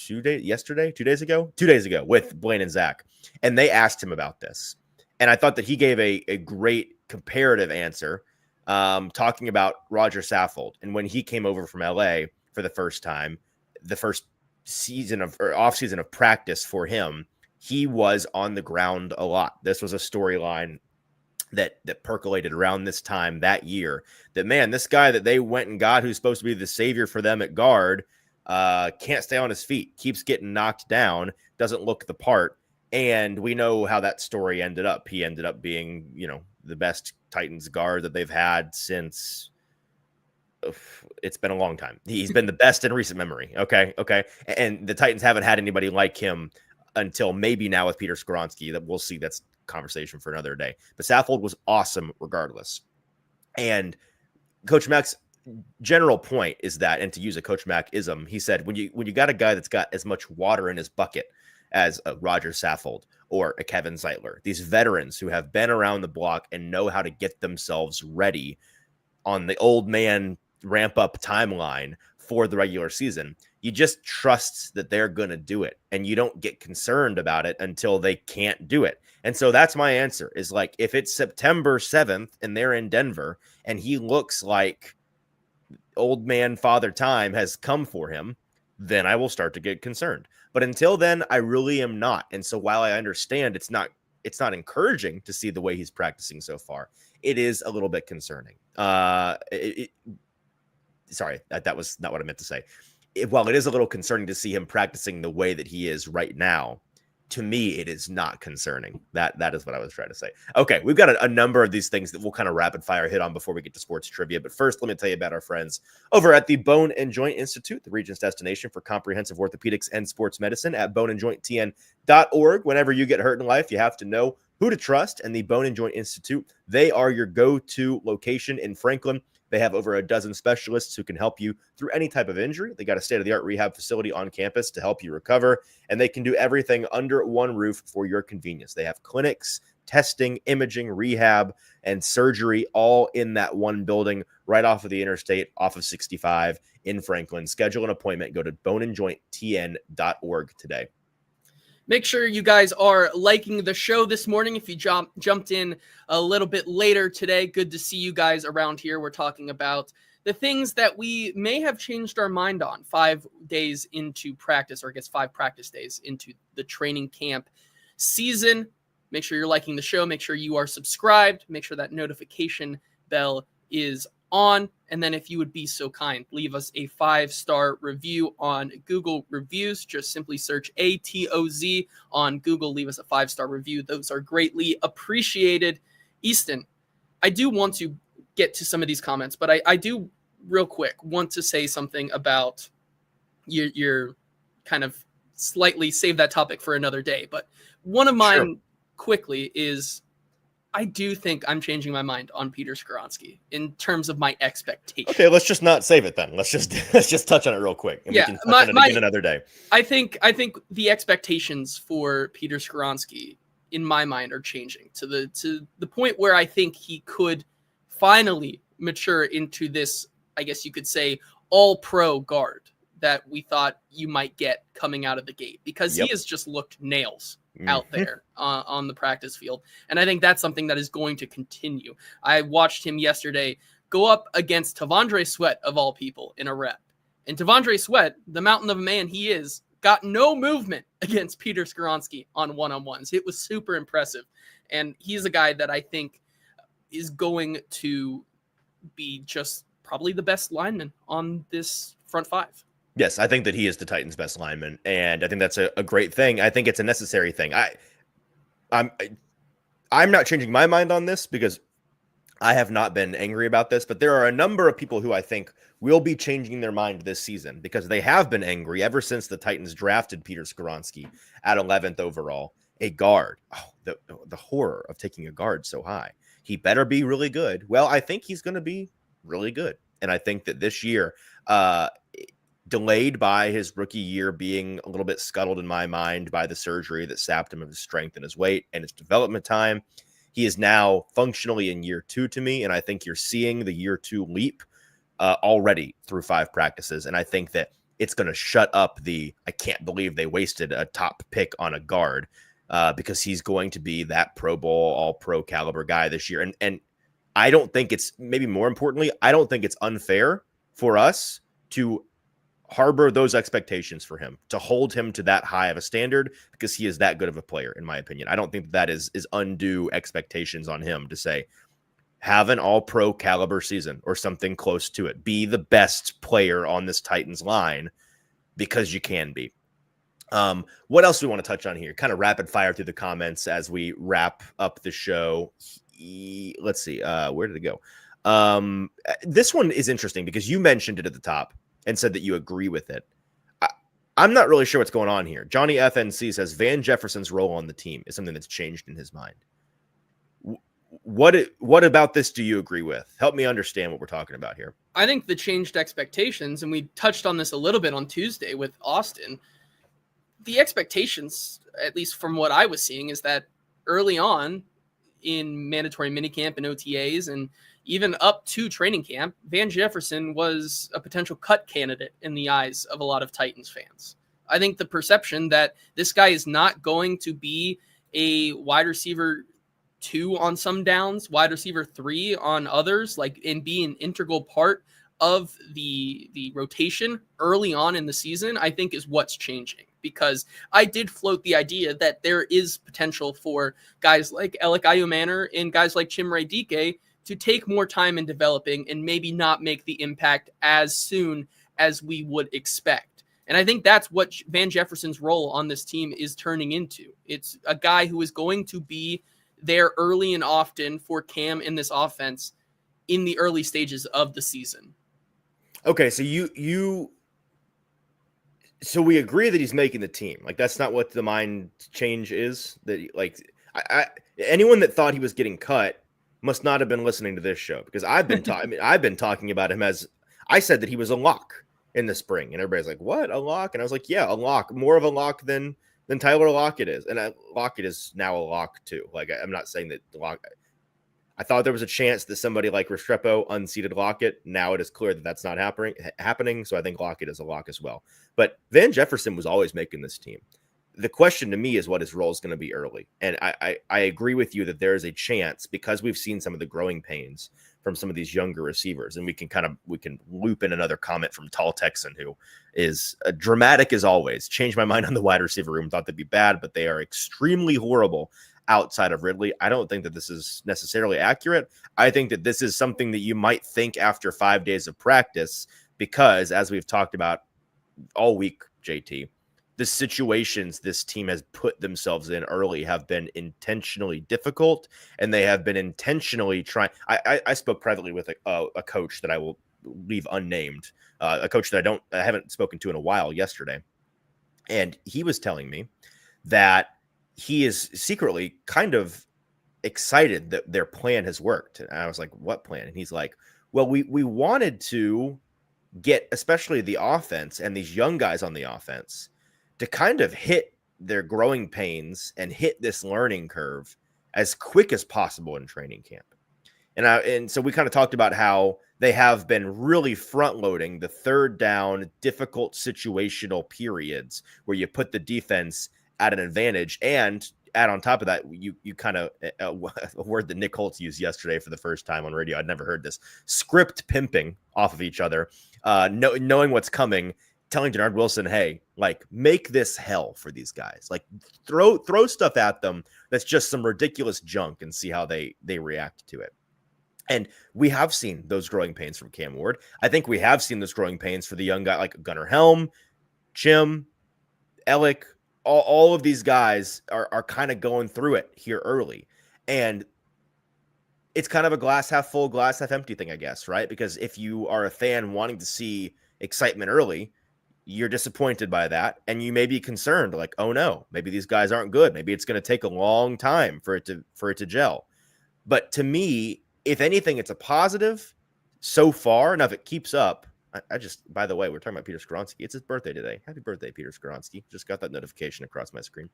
2 days ago with Blaine and Zach, and they asked him about this. And I thought that he gave a great comparative answer, talking about Roger Saffold. And when he came over from LA for the first time, the first off season of practice for him, he was on the ground a lot. This was a storyline that percolated around this time that year, that, man, this guy that they went and got, who's supposed to be the savior for them at guard, can't stay on his feet, keeps getting knocked down, doesn't look the part. And we know how that story ended up. He ended up being, the best Titans guard that they've had since it's been a long time. He's been the best in recent memory. Okay. And the Titans haven't had anybody like him until maybe now with Peter Scaransky. That we'll see. That's conversation for another day. But Saffold was awesome regardless. And Coach Mack's general point is that, and to use a Coach Mack-ism, he said, when you got a guy that's got as much water in his bucket as a Roger Saffold or a Kevin Zeitler, these veterans who have been around the block and know how to get themselves ready on the old man ramp up timeline for the regular season, you just trust that they're going to do it, and you don't get concerned about it until they can't do it. And so that's my answer, is like, if it's September 7th and they're in Denver and he looks like old man father time has come for him, then I will start to get concerned. But until then, I really am not. And so while I understand it's not encouraging to see the way he's practicing so far, it is a little bit concerning. Sorry, that was not what I meant to say. While it is a little concerning to see him practicing the way that he is right now, to me, it is not concerning. That is what I was trying to say. Okay, we've got a number of these things that we'll kind of rapid fire hit on before we get to sports trivia. But first, let me tell you about our friends over at the Bone and Joint Institute, the region's destination for comprehensive orthopedics and sports medicine at boneandjointtn.org. Whenever you get hurt in life, you have to know who to trust. And the Bone and Joint Institute, they are your go-to location in Franklin. They have over a dozen specialists who can help you through any type of injury. They got a state-of-the-art rehab facility on campus to help you recover, and they can do everything under one roof for your convenience. They have clinics, testing, imaging, rehab, and surgery all in that one building right off of the interstate, off of 65 in Franklin. Schedule an appointment. Go to boneandjointtn.org today. Make sure you guys are liking the show this morning. If you jumped in a little bit later today, good to see you guys around here. We're talking about the things that we may have changed our mind on 5 days into practice, or I guess 5 practice days into the training camp season. Make sure you're liking the show. Make sure you are subscribed. Make sure that notification bell is on. And then if you would be so kind, leave us a 5-star review on Google Reviews. Just simply search ATOZ on Google. Leave us a 5-star review. Those are greatly appreciated. Easton, I do want to get to some of these comments, but I do real quick want to say something about your kind of slightly save that topic for another day. But one of mine quickly is, I do think I'm changing my mind on Peter Scaransky in terms of my expectation. Okay, let's just not save it then. Let's just touch on it real quick, and we can touch on it again another day. I think the expectations for Peter Scaransky, in my mind, are changing to the point where I think he could finally mature into this, I guess you could say, all-pro guard that we thought you might get coming out of the gate, because he has just looked nails out there on the practice field. And I think that's something that is going to continue. I watched him yesterday go up against Tavondre Sweat, of all people, in a rep. And Tavondre Sweat, the mountain of a man he is, got no movement against Peter Scaransky on one-on-ones. It was super impressive. And he's a guy that I think is going to be just probably the best lineman on this front 5. Yes, I think that he is the Titans' best lineman, and I think that's a great thing. I think it's a necessary thing. I'm I'm not changing my mind on this because I have not been angry about this, but there are a number of people who I think will be changing their mind this season because they have been angry ever since the Titans drafted Peter Scaransky at 11th overall, a guard. Oh, the horror of taking a guard so high. He better be really good. Well, I think he's going to be really good. And I think that this year, delayed by his rookie year being a little bit scuttled in my mind by the surgery that sapped him of his strength and his weight and his development time, he is now functionally in year 2 to me, and I think you're seeing the year 2 leap already through 5 practices, and I think that it's going to shut up I can't believe they wasted a top pick on a guard because he's going to be that Pro Bowl, all-pro caliber guy this year, and I don't think it's, maybe more importantly, I don't think it's unfair for us to harbor those expectations for him, to hold him to that high of a standard because he is that good of a player, in my opinion. I don't think that is undue expectations on him to say, have an all-pro caliber season or something close to it. Be the best player on this Titans line because you can be. What else do we want to touch on here? Kind of rapid fire through the comments as we wrap up the show. Let's see. Where did it go? This one is interesting because you mentioned it at the top and said that you agree with it. I'm not really sure what's going on here. Johnny FNC says Van Jefferson's role on the team is something that's changed in his mind. What about this do you agree with? Help me understand what we're talking about here. I think the changed expectations, and we touched on this a little bit on Tuesday with Austin, the expectations, at least from what I was seeing, is that early on in mandatory minicamp and OTAs and even up to training camp, Van Jefferson was a potential cut candidate in the eyes of a lot of Titans fans. I think the perception that this guy is not going to be a wide receiver 2 on some downs, wide receiver 3 on others, and be an integral part of the rotation early on in the season, I think is what's changing. Because I did float the idea that there is potential for guys like Alec Ayumanor and guys like Chimere Dike to take more time in developing and maybe not make the impact as soon as we would expect. And I think that's what Van Jefferson's role on this team is turning into. It's a guy who is going to be there early and often for Cam in this offense in the early stages of the season. Okay, so so we agree that he's making the team. Like, that's not what the mind change is. That anyone that thought he was getting cut must not have been listening to this show, because I've been talking about him as, I said that he was a lock in the spring, and everybody's like, "What, a lock?" And I was like, "Yeah, a lock, more of a lock than Tyler Lockett is." And Lockett is now a lock too. Like, I'm not saying that I thought there was a chance that somebody like Restrepo unseated Lockett. Now it is clear that that's not happening. So I think Lockett is a lock as well. But Van Jefferson was always making this team. The question to me is what his role is going to be early. And I agree with you that there is a chance, because we've seen some of the growing pains from some of these younger receivers. And we can loop in another comment from Tall Texan, who is dramatic as always. Changed my mind on the wide receiver room. Thought they'd be bad, but they are extremely horrible outside of Ridley. I don't think that this is necessarily accurate. I think that this is something that you might think after 5 days of practice, because as we've talked about all week, JT, the situations this team has put themselves in early have been intentionally difficult, and they have been intentionally trying. I spoke privately with a coach that I will leave unnamed, a coach that I haven't spoken to in a while yesterday. And he was telling me that he is secretly kind of excited that their plan has worked. And I was like, what plan? And he's like, well, we wanted to get, especially the offense and these young guys on the offense, to kind of hit their growing pains and hit this learning curve as quick as possible in training camp. And so we kind of talked about how they have been really front loading the third down, difficult situational periods where you put the defense at an advantage, and add on top of that, you kind of a word that Nick Holtz used yesterday for the first time on radio. I'd never heard this: script pimping off of each other, knowing what's coming, telling Denard Wilson, hey, like, make this hell for these guys. Like, throw stuff at them that's just some ridiculous junk and see how they react to it. And we have seen those growing pains from Cam Ward. I think we have seen those growing pains for the young guy like Gunnar Helm, Jim, Ellick. All of these guys are kind of going through it here early. And it's kind of a glass half full, glass half empty thing, I guess, right? Because if you are a fan wanting to see excitement early, you're disappointed by that. And you may be concerned, like, oh no, maybe these guys aren't good. Maybe it's going to take a long time for it to gel. But to me, if anything, it's a positive so far. Now, if it keeps up, I just, by the way, we're talking about Peter Scaransky. It's his birthday today. Happy birthday, Peter Scaransky. Just got that notification across my screen.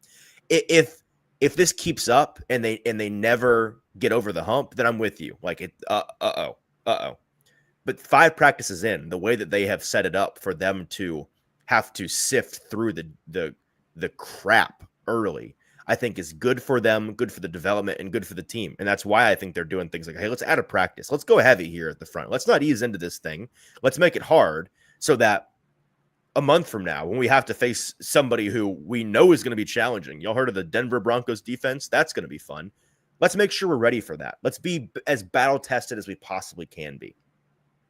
If this keeps up and they never get over the hump, then I'm with you. Like, But 5 practices in, the way that they have set it up for them to have to sift through the crap early, I think is good for them, good for the development, and good for the team. And that's why I think they're doing things like, hey, let's add a practice. Let's go heavy here at the front. Let's not ease into this thing. Let's make it hard so that a month from now, when we have to face somebody who we know is going to be challenging, y'all heard of the Denver Broncos defense? That's going to be fun. Let's make sure we're ready for that. Let's be as battle tested as we possibly can be.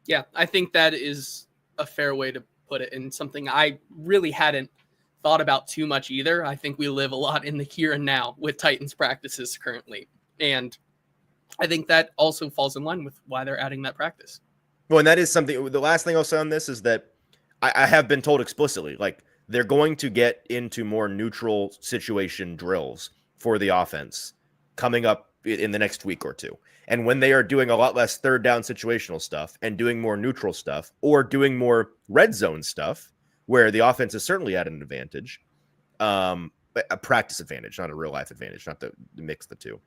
Yeah, I think that is a fair way to put it, and something I really hadn't thought about too much either. I think we live a lot in the here and now with Titans practices currently. And I think that also falls in line with why they're adding that practice. Well, and that is something, the last thing I'll say on this is that I have been told explicitly, like, they're going to get into more neutral situation drills for the offense coming up in the next week or two. And when they are doing a lot less third down situational stuff and doing more neutral stuff or doing more red zone stuff, where the offense is certainly at an advantage, a practice advantage, not a real life advantage, not to mix the two.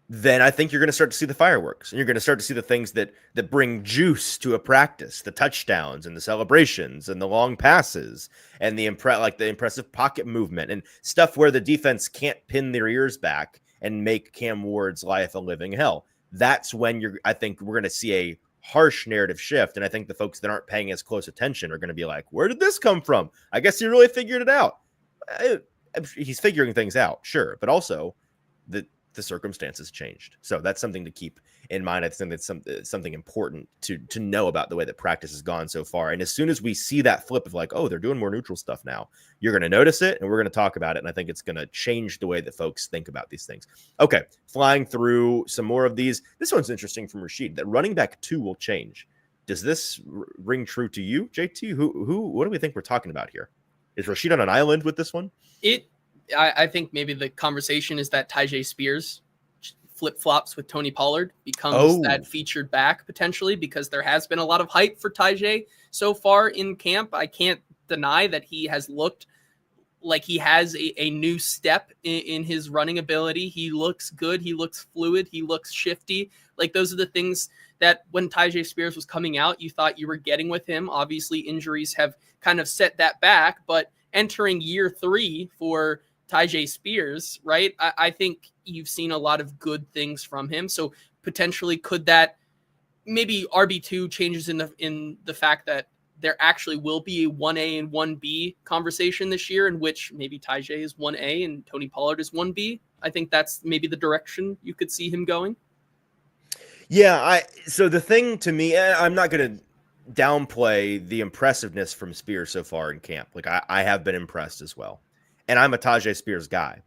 Then I think you're going to start to see the fireworks, and you're going to start to see the things that bring juice to a practice, the touchdowns and the celebrations and the long passes and the impressive pocket movement and stuff where the defense can't pin their ears back and make Cam Ward's life a living hell. That's when I think we're going to see a harsh narrative shift. And I think the folks that aren't paying as close attention are going to be like, where did this come from? I guess he really figured it out. He's figuring things out, sure. But also the circumstances changed. So that's something to keep in mind. I think that's something important to know about the way that practice has gone so far. And as soon as we see that flip of like, oh, they're doing more neutral stuff now, you're going to notice it and we're going to talk about it. And I think it's going to change the way that folks think about these things. Okay. Flying through some more of these. This one's interesting from Rashid, that running back 2 will change. Does this ring true to you, JT? What do we think we're talking about here? Is Rashid on an island with this one? I think maybe the conversation is that Tai Spears flip-flops with Tony Pollard, becomes that featured back potentially, because there has been a lot of hype for Tai so far in camp. I can't deny that he has looked like he has a new step in his running ability. He looks good. He looks fluid. He looks shifty. Like, those are the things that when Tai Spears was coming out, you thought you were getting with him. Obviously, injuries have kind of set that back, but entering year 3 for Tai Spears, right? I think you've seen a lot of good things from him. So potentially could that maybe RB2 changes in the fact that there actually will be a 1A and 1B conversation this year, in which maybe Tai is 1A and Tony Pollard is 1B. I think that's maybe the direction you could see him going. Yeah, so the thing to me, I'm not going to downplay the impressiveness from Spears so far in camp. Like, I have been impressed as well. And I'm a Tai Spears guy.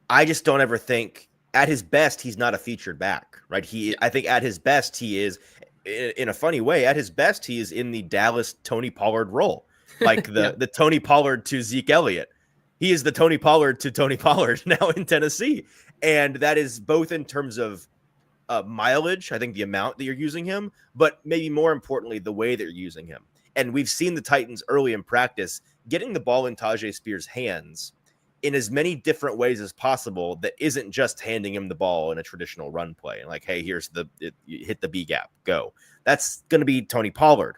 I just don't ever think at his best, he's not a featured back, right? I think at his best, he is, in a funny way, at his best, he is in the Dallas Tony Pollard role. Like the Tony Pollard to Zeke Elliott. He is the Tony Pollard to Tony Pollard now in Tennessee. And that is both in terms of mileage, I think the amount that you're using him, but maybe more importantly, the way that you're using him. And we've seen the Titans early in practice getting the ball in Tai Spears' hands in as many different ways as possible that isn't just handing him the ball in a traditional run play. And like, hey, here's you hit the B gap, go. That's going to be Tony Pollard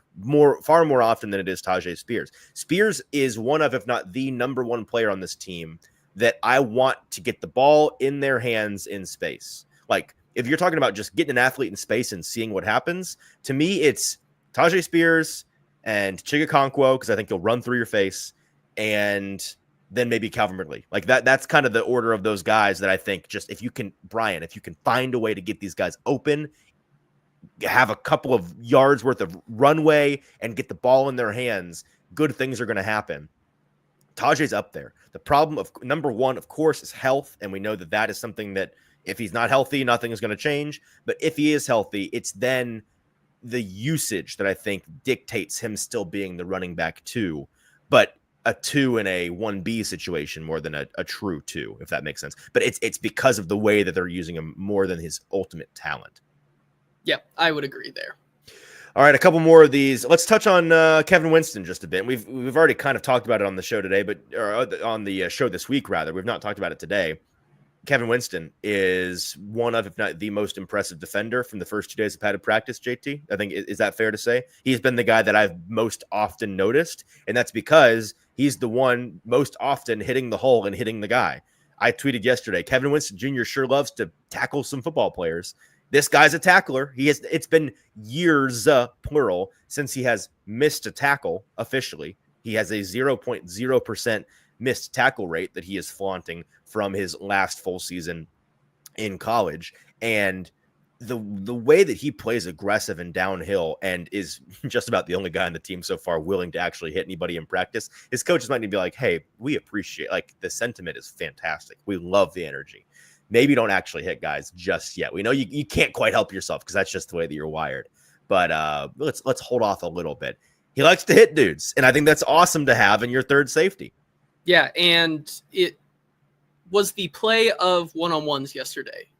far more often than it is Tai Spears. Spears is one of, if not the number one player on this team that I want to get the ball in their hands in space. Like, if you're talking about just getting an athlete in space and seeing what happens, to me, it's Tai Spears and Chigakonkwo, because I think he'll run through your face, and then maybe Calvin Ridley. Like that's kind of the order of those guys that I think just if you can find a way to get these guys open, have a couple of yards worth of runway and get the ball in their hands, good things are going to happen. Tajay's up there. The problem of number one, of course, is health. And we know that is something that if he's not healthy, nothing is going to change. But if he is healthy, it's then the usage that I think dictates him still being the running back 2, but a 2 in a 1B situation more than a true 2, if that makes sense. But it's because of the way that they're using him more than his ultimate talent. Yeah, I would agree there. All right, a couple more of these. Let's touch on Kevin Winston just a bit. We've already kind of talked about it on the show today, or on the show this week, rather. We've not talked about it today. Kevin Winston is one of, if not the most impressive defender from the first 2 days of padded practice, JT. I think, is that fair to say? He's been the guy that I've most often noticed, and that's because he's the one most often hitting the hole and hitting the guy. I tweeted yesterday, Kevin Winston Jr. sure loves to tackle some football players. This guy's a tackler. It's been years, plural, since he has missed a tackle officially. He has a 0.0% missed tackle rate that he is flaunting from his last full season in college. And the way that he plays aggressive and downhill and is just about the only guy on the team so far willing to actually hit anybody in practice, his coaches might need to be like, hey, we appreciate, like, the sentiment is fantastic. We love the energy. Maybe don't actually hit guys just yet. We know you can't quite help yourself because that's just the way that you're wired. But let's hold off a little bit. He likes to hit dudes, and I think that's awesome to have in your third safety. Yeah, and it was the play of one-on-ones yesterday.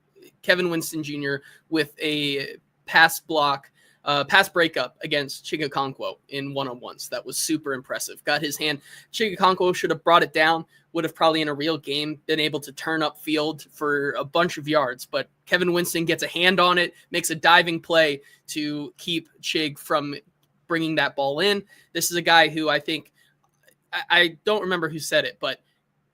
Kevin Winston Jr. with a pass breakup against Chigakonkwo in one-on-ones. That was super impressive. Got his hand. Chigakonkwo should have brought it down, would have probably in a real game been able to turn up field for a bunch of yards. But Kevin Winston gets a hand on it, makes a diving play to keep Chig from bringing that ball in. This is a guy who I think, I don't remember who said it, but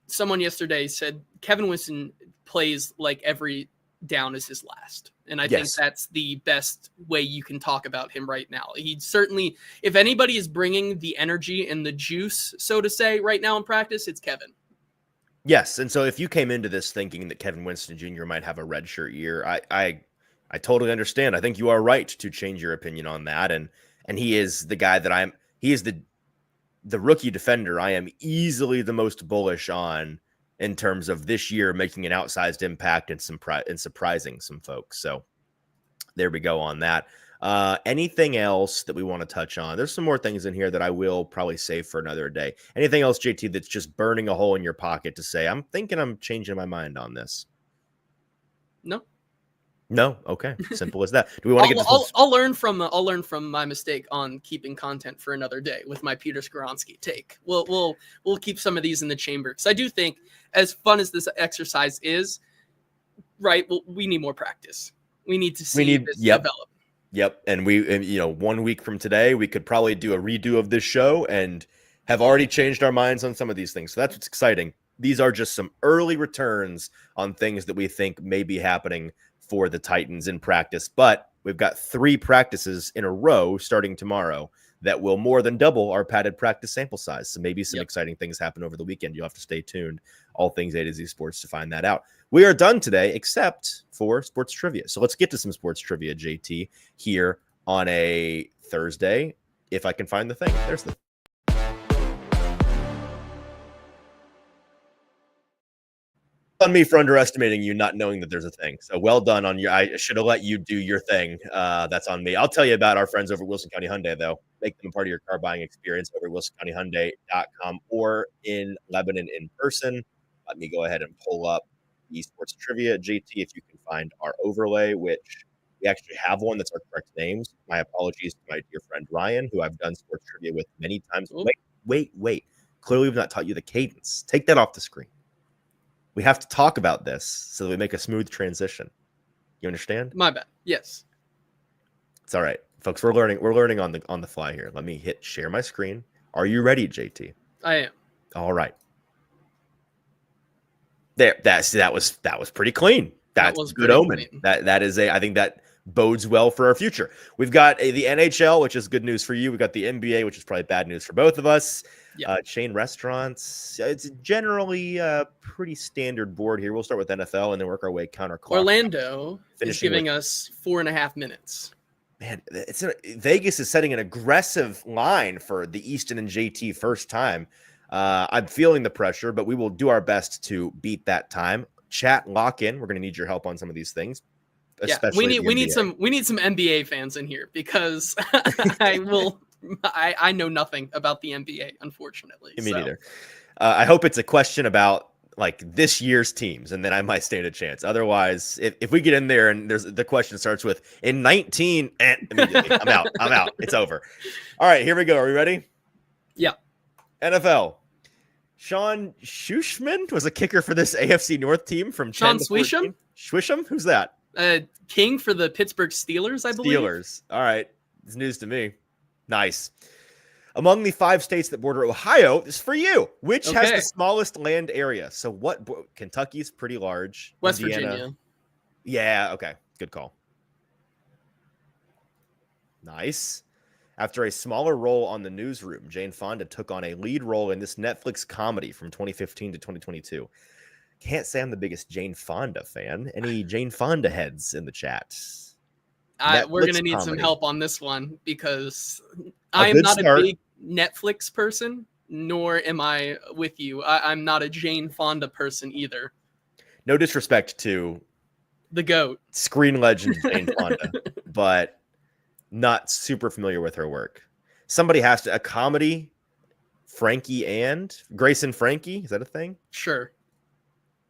someone yesterday said Kevin Winston plays like every down is his last. And I think that's the best way you can talk about him right now. He certainly, if anybody is bringing the energy and the juice, so to say, right now in practice, it's Kevin. Yes. And so if you came into this thinking that Kevin Winston Jr. might have a redshirt year, I totally understand. I think you are right to change your opinion on that. And he is the guy that he is the rookie defender I am easily the most bullish on in terms of this year making an outsized impact and surprising some folks. So there we go on that. Anything else that we want to touch on? There's some more things in here that I will probably save for another day. Anything else, JT, that's just burning a hole in your pocket to say, I'm thinking I'm changing my mind on this? No. Okay. Simple as that. Do we want to get to I'll learn from my mistake on keeping content for another day with my Peter Scaransky take. We'll keep some of these in the chamber because I do think, as fun as this exercise is, right? Well, we need more practice. We need to see this develop. Yep. And 1 week from today, we could probably do a redo of this show and have already changed our minds on some of these things. So that's what's exciting. These are just some early returns on things that we think may be happening for the Titans in practice. But we've got 3 practices in a row starting tomorrow that will more than double our padded practice sample size. So maybe some exciting things happen over the weekend. You'll have to stay tuned. All things A to Z Sports to find that out. We are done today, except for sports trivia. So let's get to some sports trivia, JT, here on a Thursday. If I can find the thing. There's the on me for underestimating you, not knowing that there's a thing. So well done on I should have let you do your thing. That's on me. I'll tell you about our friends over at Wilson County Hyundai, though. Make them a part of your car buying experience over at WilsonCountyHyundai.com or in Lebanon in person. Let me go ahead and pull up esports trivia. JT, if you can find our overlay, which we actually have one that's our correct names. My apologies to my dear friend Ryan, who I've done sports trivia with many times. Wait. Clearly, we've not taught you the cadence. Take that off the screen. We have to talk about this so that we make a smooth transition. You understand? My bad. Yes. It's all right. Folks, we're learning on the fly here. Let me hit share my screen. Are you ready, JT? I am. All right. There. That was pretty clean. That was good omen. Clean. That is I think that bodes well for our future. We've got the NHL, which is good news for you. We've got the NBA, which is probably bad news for both of us. Chain restaurants. It's generally a pretty standard board here. We'll start with NFL and then work our way counterclockwise. Orlando is giving us 4.5 minutes. Man, Vegas is setting an aggressive line for the Easton and JT first time. I'm feeling the pressure, but we will do our best to beat that time. Chat, lock in. We're going to need your help on some of these things. Especially we need some NBA fans in here because I know nothing about the NBA, unfortunately. Me neither. I hope it's a question about like this year's teams, and then I might stand a chance. Otherwise, if we get in there and the question starts with in 19, immediately I'm out. It's over. All right, here we go. Are we ready? Yeah. NFL. Sean Schuschman was a kicker for this AFC North team from Sean Swisham? Swisham? Who's that? King for the Pittsburgh Steelers, I believe. Steelers. All right. It's news to me. Nice. Among the 5 states that border Ohio, this is for you. Which has the smallest land area? So what? Kentucky's pretty large. West Indiana. Virginia. Yeah. Okay. Good call. Nice. After a smaller role on The Newsroom, Jane Fonda took on a lead role in this Netflix comedy from 2015 to 2022. Can't say I'm the biggest Jane Fonda fan. Any Jane Fonda heads in the chat? We're going to need some help on this one because I am not a big Netflix person, nor am I with you. I'm not a Jane Fonda person either. No disrespect to the GOAT, screen legend Jane Fonda, but not super familiar with her work. Somebody has to, a comedy, Frankie and Grace and Frankie. Is that a thing? Sure.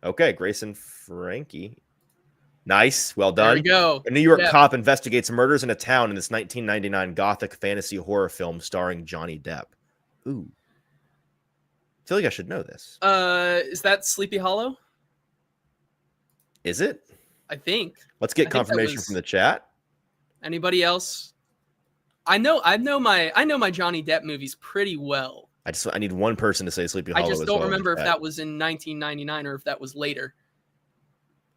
Okay, Grace and Frankie. Nice. Well done. There we go. A New York cop investigates murders in a town in this 1999 gothic fantasy horror film starring Johnny Depp. Ooh. I feel like I should know this. Is that Sleepy Hollow? Is it? I think. Let's get confirmation from the chat. Anybody else? I know my Johnny Depp movies pretty well. I need one person to say Sleepy Hollow. I just don't remember if that was in 1999 or if that was later.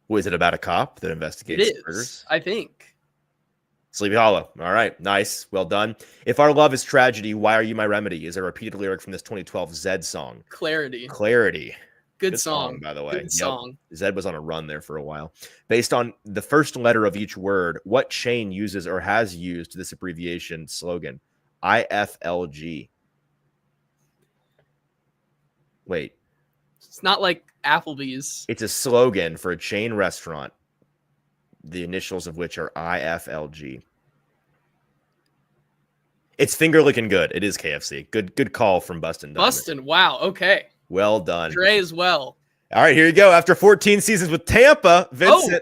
Was it about a cop that investigates murders? I think. Sleepy Hollow. All right. Nice. Well done. If our love is tragedy, why are you my remedy? Is a repeated lyric from this 2012 Zed song. Clarity. Good song, by the way. Good song. Zed was on a run there for a while. Based on the first letter of each word, what chain uses or has used this abbreviation slogan? IFLG. Wait. It's not like Applebee's. It's a slogan for a chain restaurant, the initials of which are IFLG. It's finger licking good. It is KFC. Good call from Bustin. Bustin. Wow. Okay. Well done. Dre as well. All right, here you go. After 14 seasons with Tampa, Vincent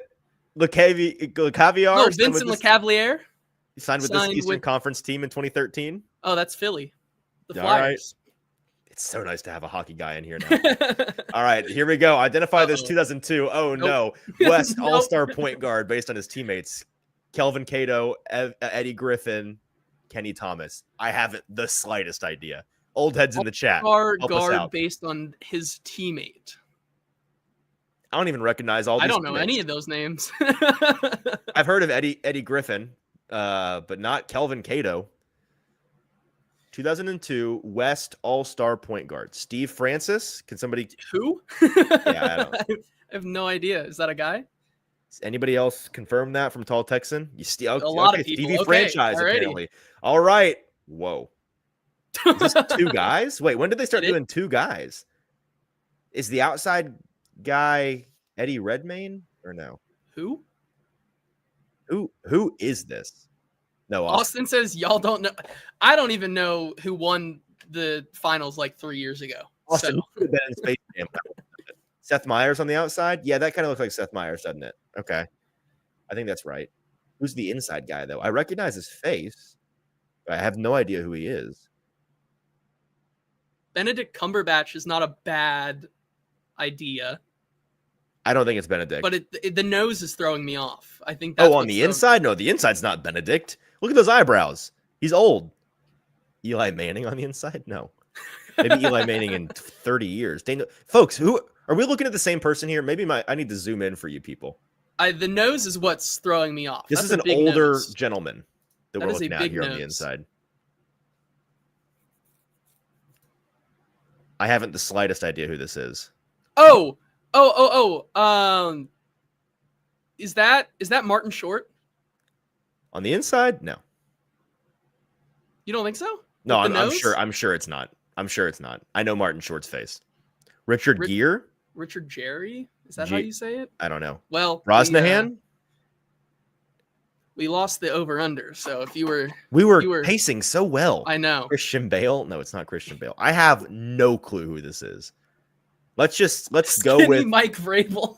LeCavier. No, Vincent LeCavalier. He signed with this Eastern Conference team in 2013. Oh, that's Philly. The Flyers. All right. It's so nice to have a hockey guy in here now. All right, here we go. Identify this 2002. Oh, no. West All-Star point guard based on his teammates. Kelvin Cato, Eddie Griffin, Kenny Thomas. I haven't the slightest idea. Old heads in the chat. Guard based on his teammate. I don't even recognize all these. I don't know any of those names. I've heard of Eddie Griffin, but not Kelvin Cato. 2002 West All-Star point guard. Steve Francis. Can somebody... Who? Yeah, I have no idea. Is that a guy? Does anybody else confirm that from Tall Texan? A lot of people. Stevie Franchise, apparently. All right. Whoa. Is this 2 guys? Wait, when did they start doing 2 guys? Is the outside guy Eddie Redmayne or no? Who is this? No, Austin says y'all don't know. I don't even know who won the finals like 3 years ago. Austin could have been in Space Jam. Seth Meyers on the outside? Yeah, that kind of looks like Seth Meyers, doesn't it? Okay. I think that's right. Who's the inside guy, though? I recognize his face, but I have no idea who he is. Benedict Cumberbatch is not a bad idea. I don't think it's Benedict. But the nose is throwing me off. I think that's on the inside? No, the inside's not Benedict. Look at those eyebrows. He's old. Eli Manning on the inside? No. Maybe Eli Manning in 30 years. Folks, who are we looking at the same person here? Maybe I need to zoom in for you people. The nose is what's throwing me off. This That's is a an big older nose. gentleman that That we're is a looking at big here on the nose. inside. I haven't the slightest idea who this is. Oh. Is that Martin Short? On the inside? No. You don't think so? No, With the I'm nose? sure. I'm sure it's not. I'm sure it's not. I know Martin Short's face. Richard Gere? Richard Jerry? Is that G- how you say it? I don't know. Well, Brosnahan? We lost the over/under. So if you were, We were pacing so well. I know. Christian Bale? No, it's not Christian Bale. I have no clue who this is. Let's go Skinny with Mike Vrabel.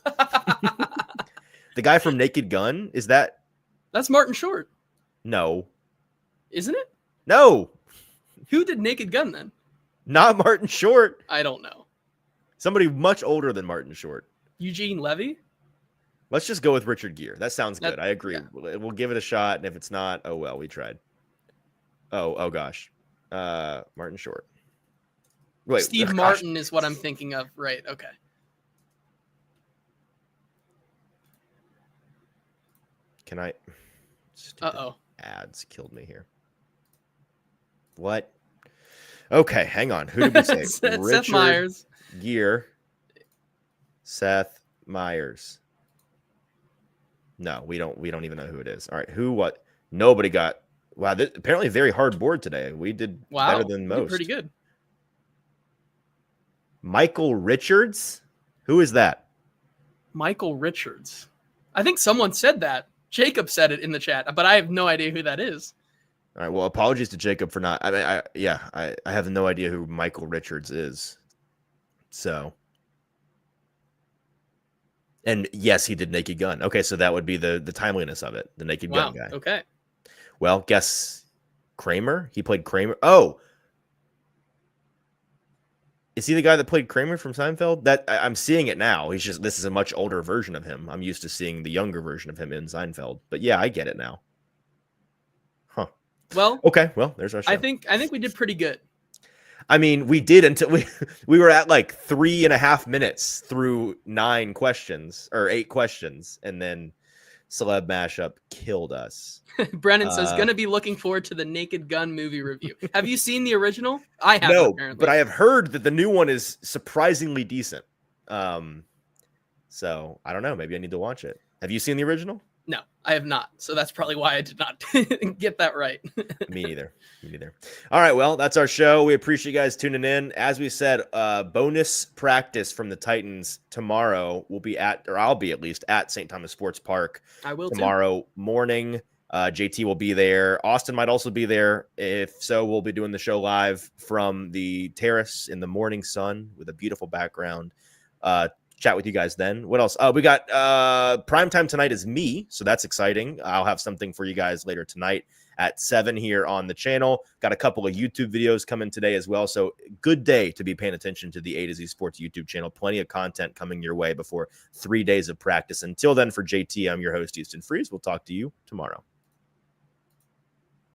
the guy from Naked Gun. Is that? That's Martin Short, No. isn't it? No. Who did Naked Gun then? Not Martin Short. I don't know. Somebody much older than Martin Short. Eugene Levy? Let's just go with Richard Gere. That sounds good. That- I agree. yeah. We'll give it a shot, and if it's not, oh well, we tried. Oh gosh. Martin Short. Wait, Steve gosh. Martin is what I'm thinking of. Right. Okay. Can I? Stupid Uh-oh. Ads killed me here. What? Okay, hang on. Who did we say? Seth Meyers. Gere. Seth Meyers. No, we don't even know who it is. All right, who? What? Nobody got. Wow, apparently a very hard board today. We did better than You did most. pretty good. Michael Richards. Who is that? Michael Richards. I think someone said that. Jacob said it in the chat, but I have no idea who that is. All right. Well, apologies to Jacob for not. I mean, I have no idea who Michael Richards is. So, and yes, he did Naked Gun. Okay, so that would be the timeliness of it. The Naked Gun guy. Okay. Well, guess Kramer. He played Kramer. Oh, is he the guy that played Kramer from Seinfeld? That I'm seeing it now. This is a much older version of him. I'm used to seeing the younger version of him in Seinfeld. But yeah, I get it now. Huh. Well, Okay. Well, there's our show. I think we did pretty good. I mean, we did until we were at like 3.5 minutes through 9 questions or 8 questions, and then Celeb Mashup killed us. Brennan says, gonna be looking forward to the Naked Gun movie review. Have you seen the original? I have. No, apparently. but I have heard that the new one is surprisingly decent. So I don't know. Maybe I need to watch it. Have you seen the original? No, I have not. So that's probably why I did not get that right. Me neither. All right. Well, that's our show. We appreciate you guys tuning in. As we said, bonus practice from the Titans tomorrow. I'll be at least at St. Thomas Sports Park. I will tomorrow morning. JT will be there. Austin might also be there. If so, we'll be doing the show live from the terrace in the morning sun with a beautiful background. Chat with you guys then. What else? We got primetime tonight is me, so that's exciting. I'll have something for you guys later tonight at 7 here on the channel. Got a couple of YouTube videos coming today as well, so good day to be paying attention to the A to Z Sports YouTube channel. Plenty of content coming your way before 3 days of practice. Until then, for JT, I'm your host, Houston Freeze. We'll talk to you tomorrow.